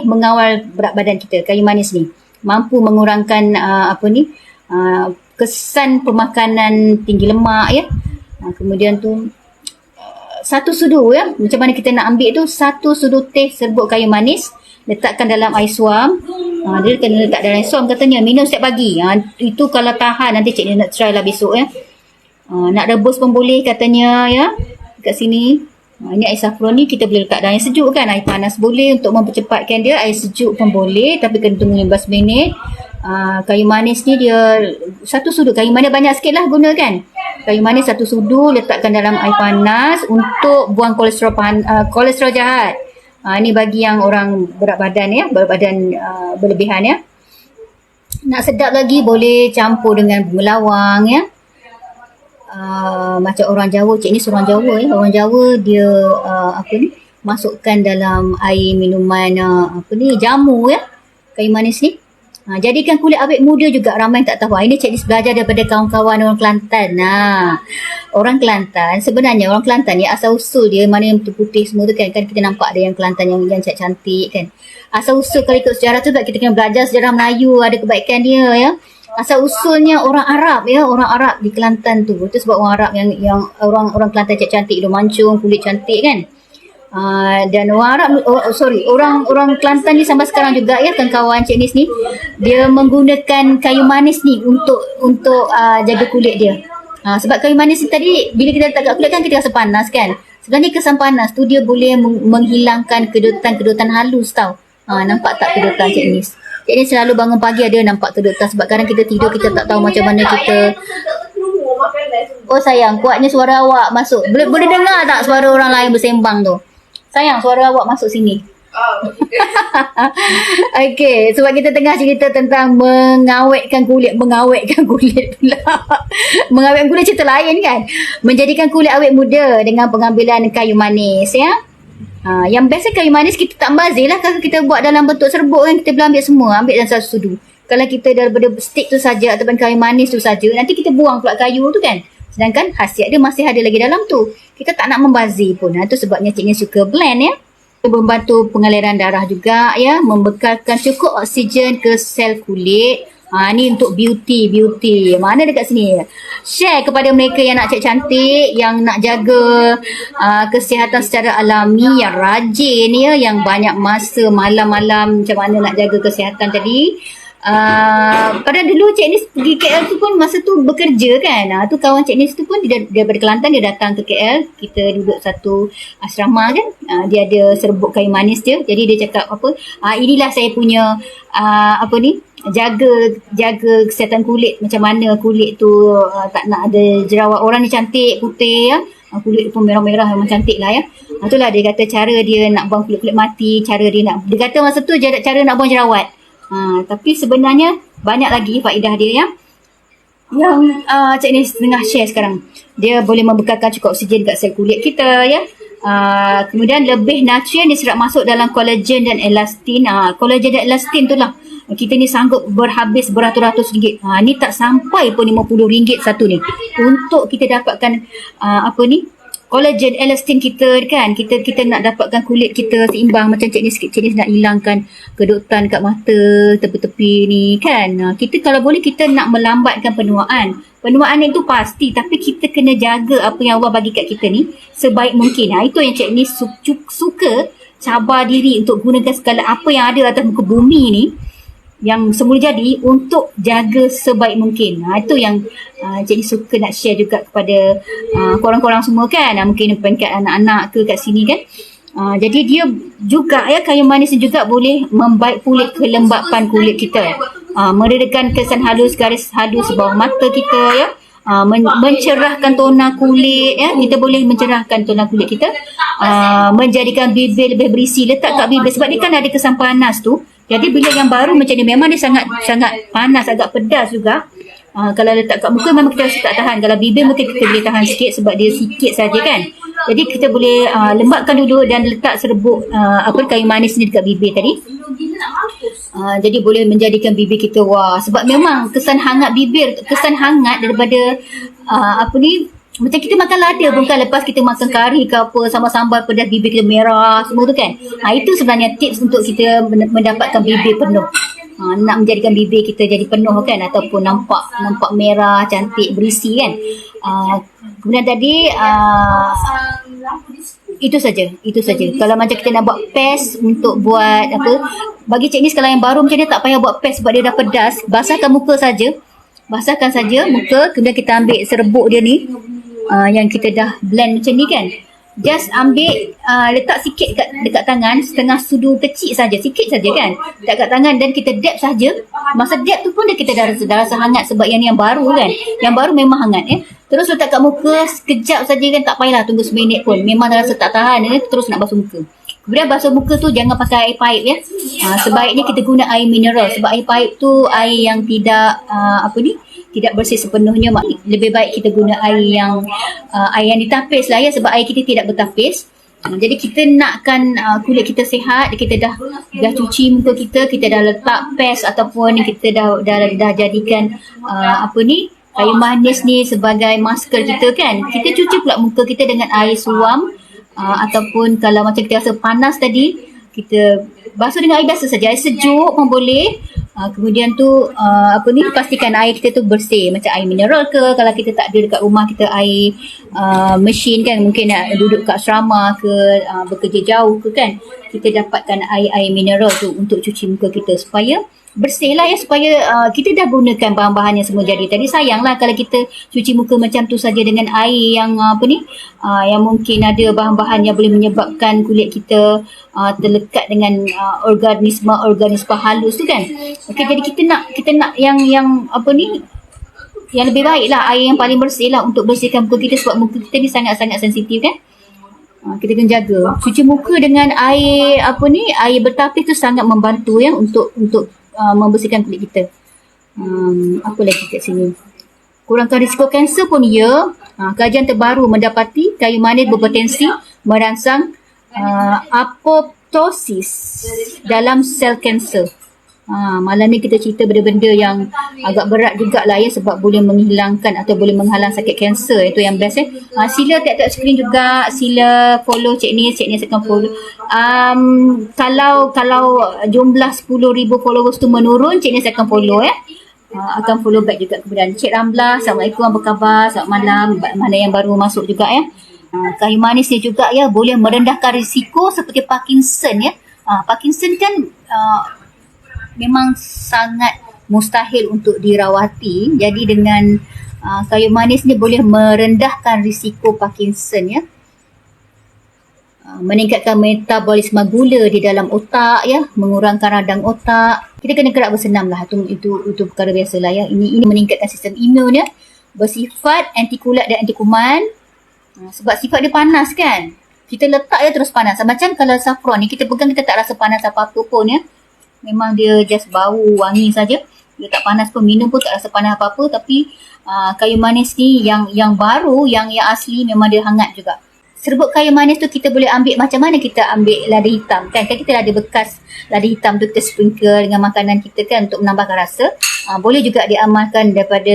S1: mengawal berat badan kita. Kayu manis ni mampu mengurangkan kesan pemakanan tinggi lemak ya. Kemudian tu satu sudu ya, macam mana kita nak ambil tu, 1 sudu teh serbuk kayu manis, letakkan dalam air suam. Dia kena letak dalam air suam katanya, minum setiap pagi. Itu kalau tahan, nanti Cik ni nak try lah besok ya. Nak rebus pun boleh katanya ya, kat sini. Ini air saffron ni kita boleh letak dalam air sejuk kan. Air panas boleh untuk mempercepatkan dia, air sejuk pun boleh, tapi kena tunggu 15 minit. Kayu manis ni dia 1 sudu. Kayu manis banyak sikit lah guna kan. Kayu manis 1 sudu, letakkan dalam air panas untuk buang kolesterol jahat. Ni bagi yang orang berat badan ya, berat badan berlebihan ya. Nak sedap lagi boleh campur dengan bunga lawang ya. Macam orang Jawa, Cik ni seorang Jawa ya. Orang Jawa dia masukkan dalam air minuman jamu ya, kayu manis ni. Jadikan kulit awet muda juga, ramai yang tak tahu. Ini Cik Nis belajar daripada kawan-kawan orang Kelantan. Orang Kelantan, sebenarnya orang Kelantan ni asal usul dia, mana yang putih semua tu kan kita nampak ada yang Kelantan yang cantik kan. Asal usul kalau ikut sejarah tu sebab kita kena belajar sejarah Melayu, ada kebaikan dia ya. asal usulnya orang Arab ya, orang Arab di Kelantan tu. Itu sebab orang Arab yang orang Kelantan cantik, hidung mancung, kulit cantik kan. Dan orang Arab, orang Kelantan ni sampai sekarang juga ya, kawan-kawan Cik Nis ni, dia menggunakan kayu manis ni untuk jaga kulit dia. Sebab kayu manis ni tadi bila kita letak kat kulit kan kita rasa panas kan. Sebenarnya kesan panas tu dia boleh menghilangkan kedutan-kedutan halus tau. Nampak tak kedutan Cik Nis? Cik Nis selalu bangun pagi ada nampak kedutan sebab kadang kita tidur kita tak tahu macam mana kita. Oh sayang, kuatnya suara awak masuk. Boleh dengar tak suara orang lain bersembang tu? Sayang, suara awak masuk sini. Okey, sebab kita tengah cerita tentang mengawetkan kulit pula. Mengawetkan kulit cerita lain kan. Menjadikan kulit awet muda dengan pengambilan kayu manis ya. Yang biasa kayu manis kita tak membazir lah. Kalau kita buat dalam bentuk serbuk kan, kita boleh ambil semua, ambil dalam satu sudu. Kalau kita daripada stick tu saja ataupun kayu manis tu saja, nanti kita buang pula kayu tu kan. Sedangkan khasiat dia masih ada lagi dalam tu. Kita tak nak membazir pun. Itu sebabnya Cik Nis suka blend ya. Membantu pengaliran darah juga ya, membekalkan cukup oksigen ke sel kulit. Ni untuk beauty. Mana dekat sini? Share kepada mereka yang nak cantik, yang nak jaga kesihatan secara alami, yang rajin ya, yang banyak masa malam-malam macam mana nak jaga kesihatan tadi. Pada dulu Cik Nis pergi KL tu pun masa tu bekerja kan. Tu kawan Cik Nis tu pun dia daripada Kelantan, dia datang ke KL. Kita duduk satu asrama kan. Dia ada serbuk kayu manis dia. Jadi dia cakap apa? Inilah saya punya jaga kesihatan kulit. Macam mana kulit tu tak nak ada jerawat. Orang ni cantik, putih ya. Kulit pun merah-merah memang cantik lah ya. Itulah dia kata cara dia nak buang kulit-kulit mati. Dia kata masa tu cara nak buang jerawat. Tapi sebenarnya banyak lagi faedah dia ya, yang Cik Nis tengah share sekarang. Dia boleh membekalkan cukup oksigen kat sel kulit kita ya. Kemudian lebih nutrien diserap masuk dalam kolagen dan elastin. Kolagen dan elastin tu lah kita ni sanggup berhabis beratus-ratus ringgit. Ni tak sampai pun RM50 satu ni untuk kita dapatkan kolagen, elastin kita kan. Kita nak dapatkan kulit kita seimbang macam Cik Nis nak hilangkan kedutan kat mata, tepi-tepi ni kan. Kita kalau boleh kita nak melambatkan penuaan. Penuaan itu pasti, tapi kita kena jaga apa yang Allah bagi kat kita ni sebaik mungkin. Itu yang Cik Nis suka cabar diri untuk gunakan segala apa yang ada atas muka bumi ni yang semula jadi untuk jaga sebaik mungkin. Itu yang Cik Nis suka nak share juga kepada korang-korang semua kan. Mungkin peringkat anak-anak ke kat sini kan. Jadi dia juga ya, kayu manis ni juga boleh membaik pulih kelembapan kulit kita. Meredakan kesan halus, garis halus bawah mata kita ya. Mencerahkan tona kulit ya. Kita boleh mencerahkan tona kulit kita. Menjadikan bibir lebih berisi. Letak kat bibir sebab dia kan ada kesan panas tu. Jadi bila yang baru macam ni memang dia sangat panas, agak pedas juga. Kalau letak kat muka memang kita rasa tak tahan. Kalau bibir mungkin kita boleh tahan sikit sebab dia sikit saja kan. Jadi kita boleh lembabkan dulu dan letak serbuk kayu manis ni dekat bibir tadi. Jadi boleh menjadikan bibir kita sebab memang kesan hangat bibir, kesan hangat daripada macam kita makan lada pun kan, lepas kita makan kari ke apa sama sambal pedas, bibir kita merah semua tu kan. Itu sebenarnya tips untuk kita mendapatkan bibir penuh. Nak menjadikan bibir kita jadi penuh kan, ataupun nampak merah, cantik, berisi kan. Kemudian tadi itu saja. Kalau macam kita nak buat paste untuk buat bagi Cik Nis kalau yang baru macam ni tak payah buat paste sebab dia dah pedas. Basahkan saja muka, kemudian kita ambil serbuk dia ni yang kita dah blend macam ni kan. Just ambil letak sikit dekat tangan, setengah sudu kecil saja, sikit saja kan. Letak kat tangan dan kita dab saja. Masa dab tu pun kita dah rasa hangat sebab yang baru kan. Yang baru memang hangat Terus letak kat muka sekejap saja kan, tak payahlah tunggu seminit pun. Memang dah rasa tak tahan terus nak basuh muka. Kemudian basuh muka tu jangan pakai air paip ya. Sebaiknya kita guna air mineral sebab air paip tu air yang tidak tidak bersih sepenuhnya. Lebih baik kita guna air yang ditapis lah ya, sebab air kita tidak bertapis. Jadi kita nakkan kulit kita sihat, kita dah cuci muka kita dah letak paste ataupun kita dah jadikan kayu manis ni sebagai masker kita kan. Kita cuci pula muka kita dengan air suam ataupun kalau macam kita rasa panas tadi, kita basuh dengan air biasa saja, air sejuk pun boleh. Kemudian tu pastikan air kita tu bersih, macam air mineral ke, kalau kita tak ada dekat rumah kita air mesin kan, mungkin nak duduk kat asrama ke, bekerja jauh ke kan, kita dapatkan air mineral tu untuk cuci muka kita supaya bersih lah ya, supaya kita dah gunakan bahan-bahan yang semua jadi tadi. Sayanglah kalau kita cuci muka macam tu saja dengan air yang yang mungkin ada bahan-bahan yang boleh menyebabkan kulit kita terlekat dengan organisma halus tu kan. Okey, jadi kita nak yang yang lebih baik lah, air yang paling bersih lah untuk bersihkan muka kita, sebab muka kita ni sangat-sangat sensitif kan. Kita kena jaga. Cuci muka dengan air air bertapis tu sangat membantu ya untuk membersihkan kulit kita. Apa lagi kat sini? Kurangkan risiko kanser pun ya. Kajian terbaru mendapati kayu manis berpotensi merangsang apoptosis dalam sel kanser. Malam ni kita cerita benda-benda yang agak berat jugalah ya, sebab boleh menghilangkan atau boleh menghalang sakit kanser. Itu yang best Sila tap-tap skrin juga, sila follow Cik Nis akan follow. Kalau jumlah 10,000 followers tu menurun, Cik Nis akan follow akan follow back juga. Kemudian Cik Ramlah, Assalamualaikum, apa khabar? Selamat malam. Mana yang baru masuk juga kayu manis ni juga ya boleh merendahkan risiko seperti Parkinson ya. Parkinson kan memang sangat mustahil untuk dirawati. Jadi dengan kayu manis ni boleh merendahkan risiko Parkinson ya. Meningkatkan metabolisme gula di dalam otak ya, mengurangkan radang otak. Kita kena gerak bersenam lah, itu perkara biasa lah ya. Ini meningkatkan sistem imun ya, bersifat antikulat dan antikuman. Sebab sifat dia panas kan, kita letak dia terus panas. Macam kalau saffron ni kita pegang, kita tak rasa panas apa-apa pun ya. Memang dia just bau wangi saja. Dia tak panas pun, minum pun tak rasa panas apa-apa. Tapi kayu manis ni yang baru, yang asli, memang dia hangat juga. Serbuk kayu manis tu kita boleh ambil macam mana kita ambil lada hitam kan. Kan kita ada bekas lada hitam tu, kita sprinkle dengan makanan kita kan untuk menambahkan rasa. Boleh juga diamalkan daripada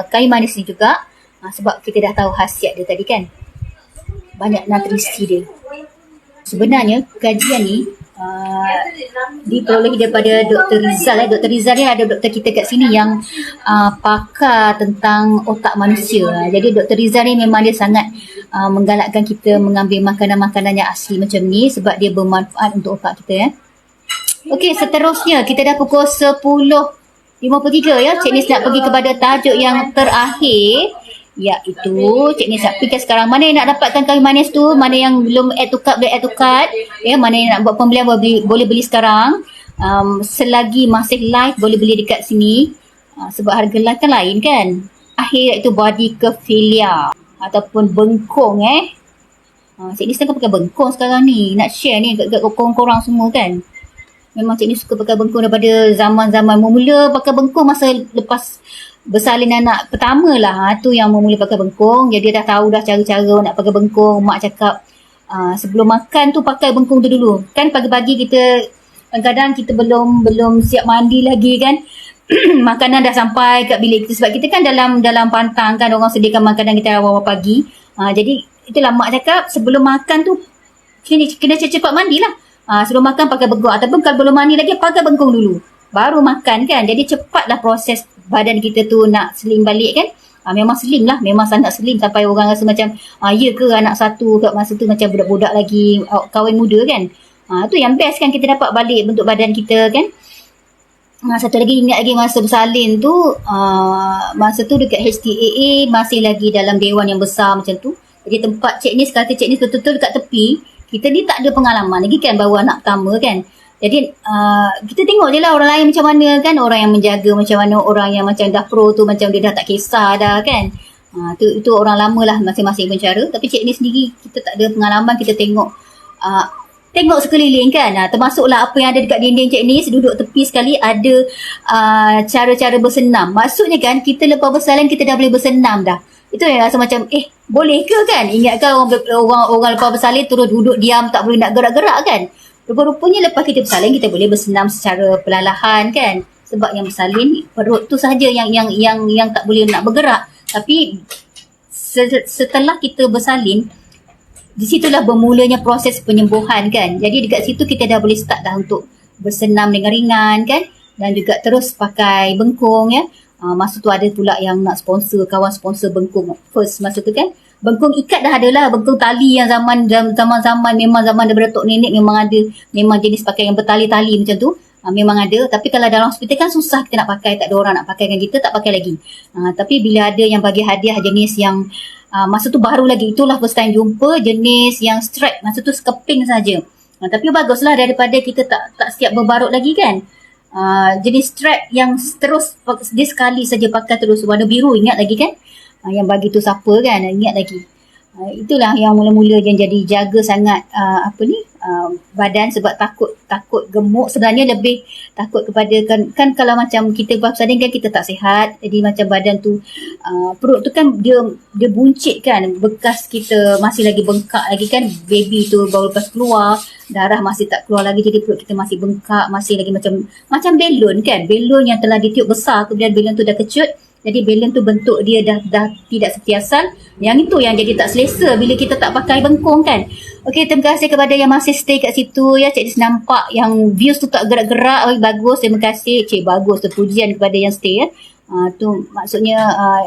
S1: kayu manis ni juga. Sebab kita dah tahu khasiat dia tadi kan. Banyak nutrisi dia. Sebenarnya kajian ni diperolehi daripada Dr. Rizal. Dr. Rizal ni ada doktor kita kat sini yang pakar tentang otak manusia. Jadi Dr. Rizal ni memang dia sangat menggalakkan kita mengambil makanan-makanan yang asli macam ni, sebab dia bermanfaat untuk otak kita ya. Okey, seterusnya kita dah pukul 10.53 ya. Cik Nis nak pergi kepada tajuk yang terakhir, iaitu Cik Nis nak fikir sekarang mana yang nak dapatkan kayu manis tu, mana yang belum add to cart boleh add to cart ya, mana yang nak buat pembelian boleh beli sekarang. Selagi masih live boleh beli dekat sini, sebab harga live kan lain kan. Akhir iaitu body curve failure ataupun bengkong Cik Nis kan pakai bengkong sekarang ni, nak share ni kat korang semua kan. Memang Cik Nis suka pakai bengkong daripada zaman-zaman mula pakai bengkong masa lepas bersalin anak pertama lah. Tu yang mula pakai bengkong. Jadi dia dah tahu dah cara-cara nak pakai bengkong. Mak cakap sebelum makan tu pakai bengkong tu dulu. Kan pagi-pagi kita kadang-kadang kita belum siap mandi lagi kan. Makanan dah sampai kat bilik kita, sebab kita kan dalam pantang kan, orang sediakan makanan kita awal-awal pagi. Jadi itulah mak cakap sebelum makan tu kena cepat mandilah. Sebelum makan pakai bengkong, ataupun kalau belum mandi lagi pakai bengkong dulu baru makan kan. Jadi cepatlah proses badan kita tu nak slim balik kan. Memang slim lah, memang sangat slim sampai orang rasa macam ya ke anak satu kat masa tu macam budak-budak lagi, kawan muda kan. Tu yang best kan, kita dapat balik bentuk badan kita kan. Satu lagi, ingat lagi masa bersalin tu, masa tu dekat HTAA masih lagi dalam dewan yang besar macam tu. Jadi tempat Cik Nis, kata Cik Nis betul-betul dekat tepi. Kita ni tak ada pengalaman lagi kan, baru anak pertama kan. Jadi kita tengok je lah orang lain macam mana kan, orang yang menjaga macam mana, orang yang macam dah pro tu macam dia dah tak kisah dah kan. Itu orang lama lah, masing-masing pun cara. Tapi Cik Nis sendiri kita tak ada pengalaman, kita tengok sekeliling kan. Termasuklah apa yang ada dekat dinding Cik Nis, duduk tepi sekali ada cara-cara bersenam. Maksudnya kan kita lepas bersalin kita dah boleh bersenam dah. Itu yang rasa macam boleh ke kan. Ingatkan orang lepas bersalin terus duduk diam, tak boleh nak gerak-gerak kan. Rupa-rupanya lepas kita bersalin kita boleh bersenam secara perlahan kan. Sebab yang bersalin perut tu sahaja yang tak boleh nak bergerak. Tapi setelah kita bersalin, di situlah bermulanya proses penyembuhan kan. Jadi dekat situ kita dah boleh start dah untuk bersenam dengan ringan kan. dan juga terus pakai bengkung ya. Masa tu ada pula yang nak sponsor, kawan sponsor bengkung first masa tu kan. Bengkung ikat dah ada lah, bengkung tali yang zaman-zaman memang zaman daripada tok nenek memang ada, memang jenis pakai yang bertali-tali macam tu. Memang ada, tapi kalau dalam hospital kan susah kita nak pakai, tak ada orang nak pakai kan, kita tak pakai lagi. Tapi bila ada yang bagi hadiah jenis yang masa tu baru lagi, itulah first time jumpa jenis yang strap, masa tu skeping saja. Tapi baguslah daripada kita tak siap berbarut lagi kan. Jenis strap yang terus dia sekali saja pakai terus, warna biru, ingat lagi kan? Yang bagi tu siapa kan, ingat lagi. Itulah yang mula-mula yang jadi jaga sangat badan, sebab takut gemuk. Sebenarnya lebih takut kepada kan kalau macam kita bersalin kan kita tak sihat, jadi macam badan tu perut tu kan dia buncit kan, bekas kita masih lagi bengkak lagi kan, baby tu baru lepas keluar, darah masih tak keluar lagi, jadi perut kita masih bengkak, masih lagi macam belon kan, belon yang telah ditiup besar, kemudian belon tu dah kecut. Jadi belon tu bentuk dia dah tidak seperti asal. Yang itu yang jadi tak selesa bila kita tak pakai bengkung kan. Okey, terima kasih kepada yang masih stay kat situ ya. Cik Nis nampak yang views tu tak gerak-gerak. Bagus, terima kasih. Cik, bagus tu, pujian kepada yang stay ya. Tu maksudnya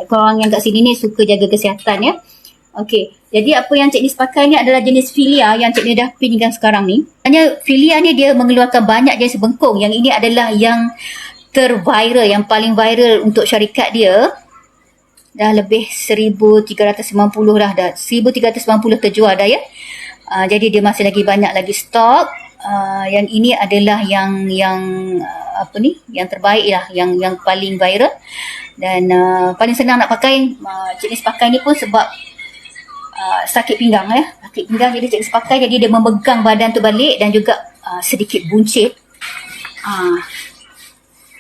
S1: korang yang kat sini ni suka jaga kesihatan ya. Okey, jadi apa yang Cik Nis pakai ni adalah jenis Filia yang Cik Nis dah pinkan sekarang ni. Hanya Filia ni dia mengeluarkan banyak jenis bengkung. Yang ini adalah yang terviral, yang paling viral untuk syarikat dia. Dah lebih 1390 dah 1390 terjual dah ya. Jadi dia masih lagi banyak lagi stok. Yang ini adalah yang yang terbaik lah, yang paling viral dan paling senang nak pakai. Cik Nis pakai ni pun sebab sakit pinggang ya. Sakit pinggang, jadi Cik Nis pakai, jadi dia memegang badan tu balik dan juga sedikit buncit.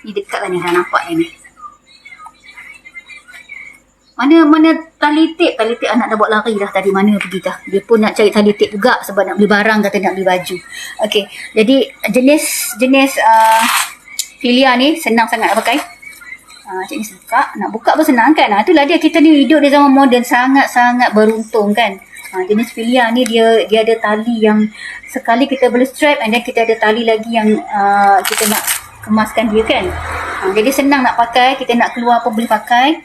S1: Ni dekat lah ni, dah nampak ni. Mana tali tip anak dah buat lari dah tadi, mana pergi dah. Dia pun nak cari tali tip juga sebab nak beli barang, kata nak beli baju. Okey, jadi jenis Filia ni senang sangat nak pakai. Cik Nis nak buka pun senang kan. Itulah dia, kita ni hidup di zaman moden, sangat-sangat beruntung kan. Jenis Filia ni dia ada tali yang sekali kita boleh strap, and then kita ada tali lagi yang kita nak kemaskan dia kan. Jadi senang nak pakai, kita nak keluar pun boleh pakai.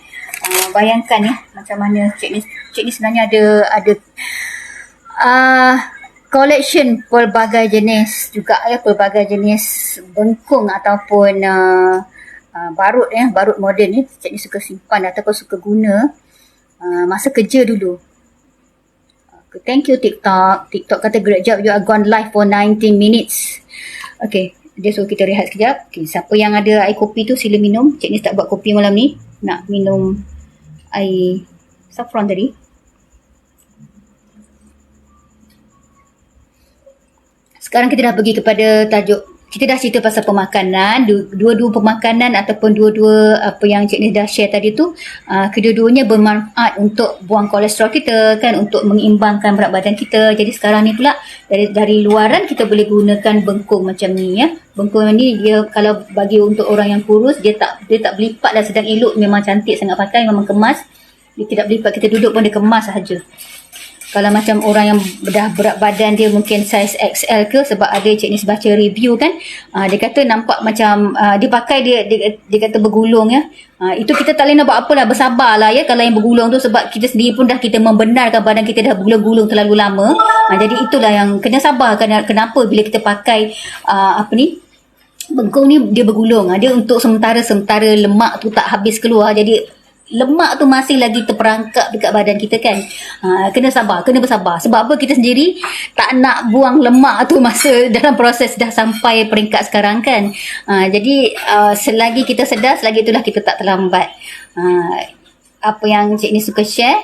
S1: Bayangkan ya macam mana Cik Nis sebenarnya ada collection pelbagai jenis juga ya, pelbagai jenis bengkung ataupun barut ya, barut moden ni Cik Nis suka simpan ataupun suka guna masa kerja dulu. Thank you TikTok kata great job, you are gone live for 19 minutes. Okay, dia suruh kita rehat sekejap. Okay, siapa yang ada air kopi tu sila minum. Cik Nis tak buat kopi malam ni, nak minum air saffron tadi. Sekarang kita dah pergi kepada tajuk. Kita dah cerita pasal pemakanan, dua-dua pemakanan ataupun dua-dua apa yang Cik Nis dah share tadi tu, kedua-duanya bermanfaat untuk buang kolesterol kita kan, untuk mengimbangkan berat badan kita. Jadi sekarang ni pula dari luaran kita boleh gunakan bengkung macam ni ya. Bengkung ni dia kalau bagi untuk orang yang kurus, dia tak berlipat dah, sedang elok, memang cantik sangat pakai, memang kemas. Dia tidak berlipat, kita duduk pun dia kemas sahaja. Kalau macam orang yang dah berat badan dia mungkin saiz XL ke, sebab ada Cik Nis baca review kan, dia kata nampak macam dia pakai dia kata bergulung ya. Itu kita tak boleh nak buat apalah, bersabarlah ya kalau yang bergulung tu, sebab kita sendiri pun dah kita membenarkan badan kita dah bergulung-gulung terlalu lama. Jadi itulah yang kena sabar. Kenapa bila kita pakai bengkung ni dia bergulung. Dia untuk sementara lemak tu tak habis keluar, jadi lemak tu masih lagi terperangkap dekat badan kita kan. Kena sabar, kena bersabar. Sebab apa? Kita sendiri tak nak buang lemak tu masa dalam proses dah sampai peringkat sekarang kan. Jadi selagi kita sedar, selagi itulah kita tak terlambat. Apa yang Cik Nis suka share,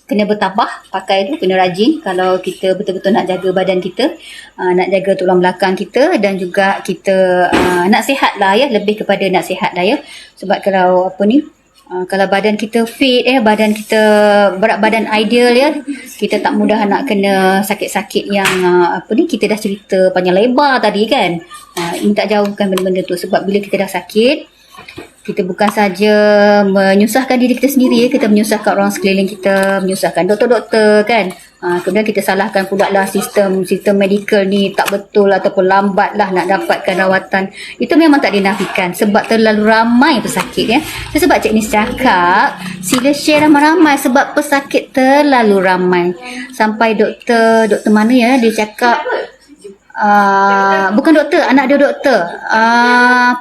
S1: kena bertabah pakai tu, kena rajin kalau kita betul-betul nak jaga badan kita, nak jaga tulang belakang kita, dan juga kita nak sihat lah ya, lebih kepada nak sihat lah ya. Sebab kalau kalau badan kita fit badan kita berat badan ideal ya, kita tak mudah nak kena sakit-sakit yang kita dah cerita panjang lebar tadi kan. Ini tak jauhkan benda-benda tu, sebab bila kita dah sakit, kita bukan saja menyusahkan diri kita sendiri, kita menyusahkan orang sekeliling kita, menyusahkan doktor-doktor kan. Kemudian kita salahkan pula lah sistem medical ni tak betul ataupun lambat lah nak dapatkan rawatan. Itu memang tak dinafikan sebab terlalu ramai pesakit ya. Sebab Cik Nis cakap sila share ramai-ramai sebab pesakit terlalu ramai. Sampai doktor mana ya dia cakap bukan doktor, anak dia doktor.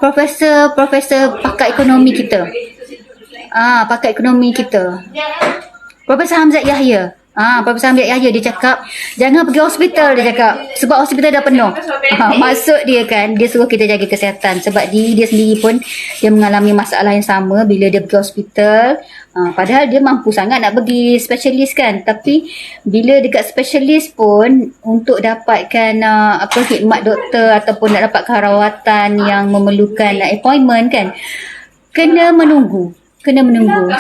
S1: Profesor pakar ekonomi kita. Pakar ekonomi kita. Profesor Hamzat Yahya. Profesor Hamzat Yahya dia cakap jangan pergi hospital, dia cakap sebab hospital dah penuh. Maksud dia kan dia suruh kita jaga kesihatan sebab dia sendiri pun dia mengalami masalah yang sama bila dia pergi hospital. Padahal dia mampu sangat nak pergi spesialis kan, tapi bila dekat spesialis pun untuk dapatkan khidmat doktor ataupun nak dapatkan rawatan yang memerlukan appointment kan kena menunggu.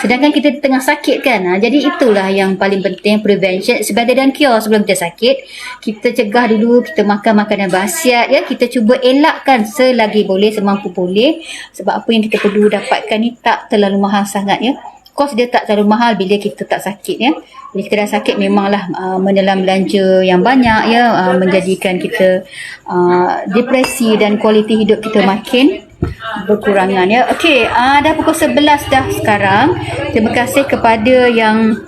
S1: Sedangkan kita tengah sakit kan. Jadi itulah yang paling penting, prevention is better than cure. Sebelum kita sakit, kita cegah dulu, kita makan makanan berkhasiat ya. Kita cuba elakkan selagi boleh, semampu boleh. Sebab apa yang kita perlu dapatkan ni tak terlalu mahal sangat ya. Kos dia tak terlalu mahal bila kita tak sakit ya. Bila kita dah sakit memanglah menelan belanja yang banyak ya, menjadikan kita depresi dan kualiti hidup kita makin berkurangan ya. Okey, dah pukul 11 dah sekarang. Terima kasih kepada yang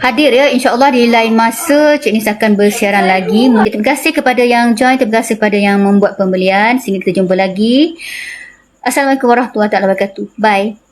S1: hadir ya. InsyaAllah di lain masa Cik Nis akan bersiaran lagi. Terima kasih kepada yang join, terima kasih kepada yang membuat pembelian. Sehingga kita jumpa lagi. Assalamualaikum warahmatullahi wabarakatuh. Bye.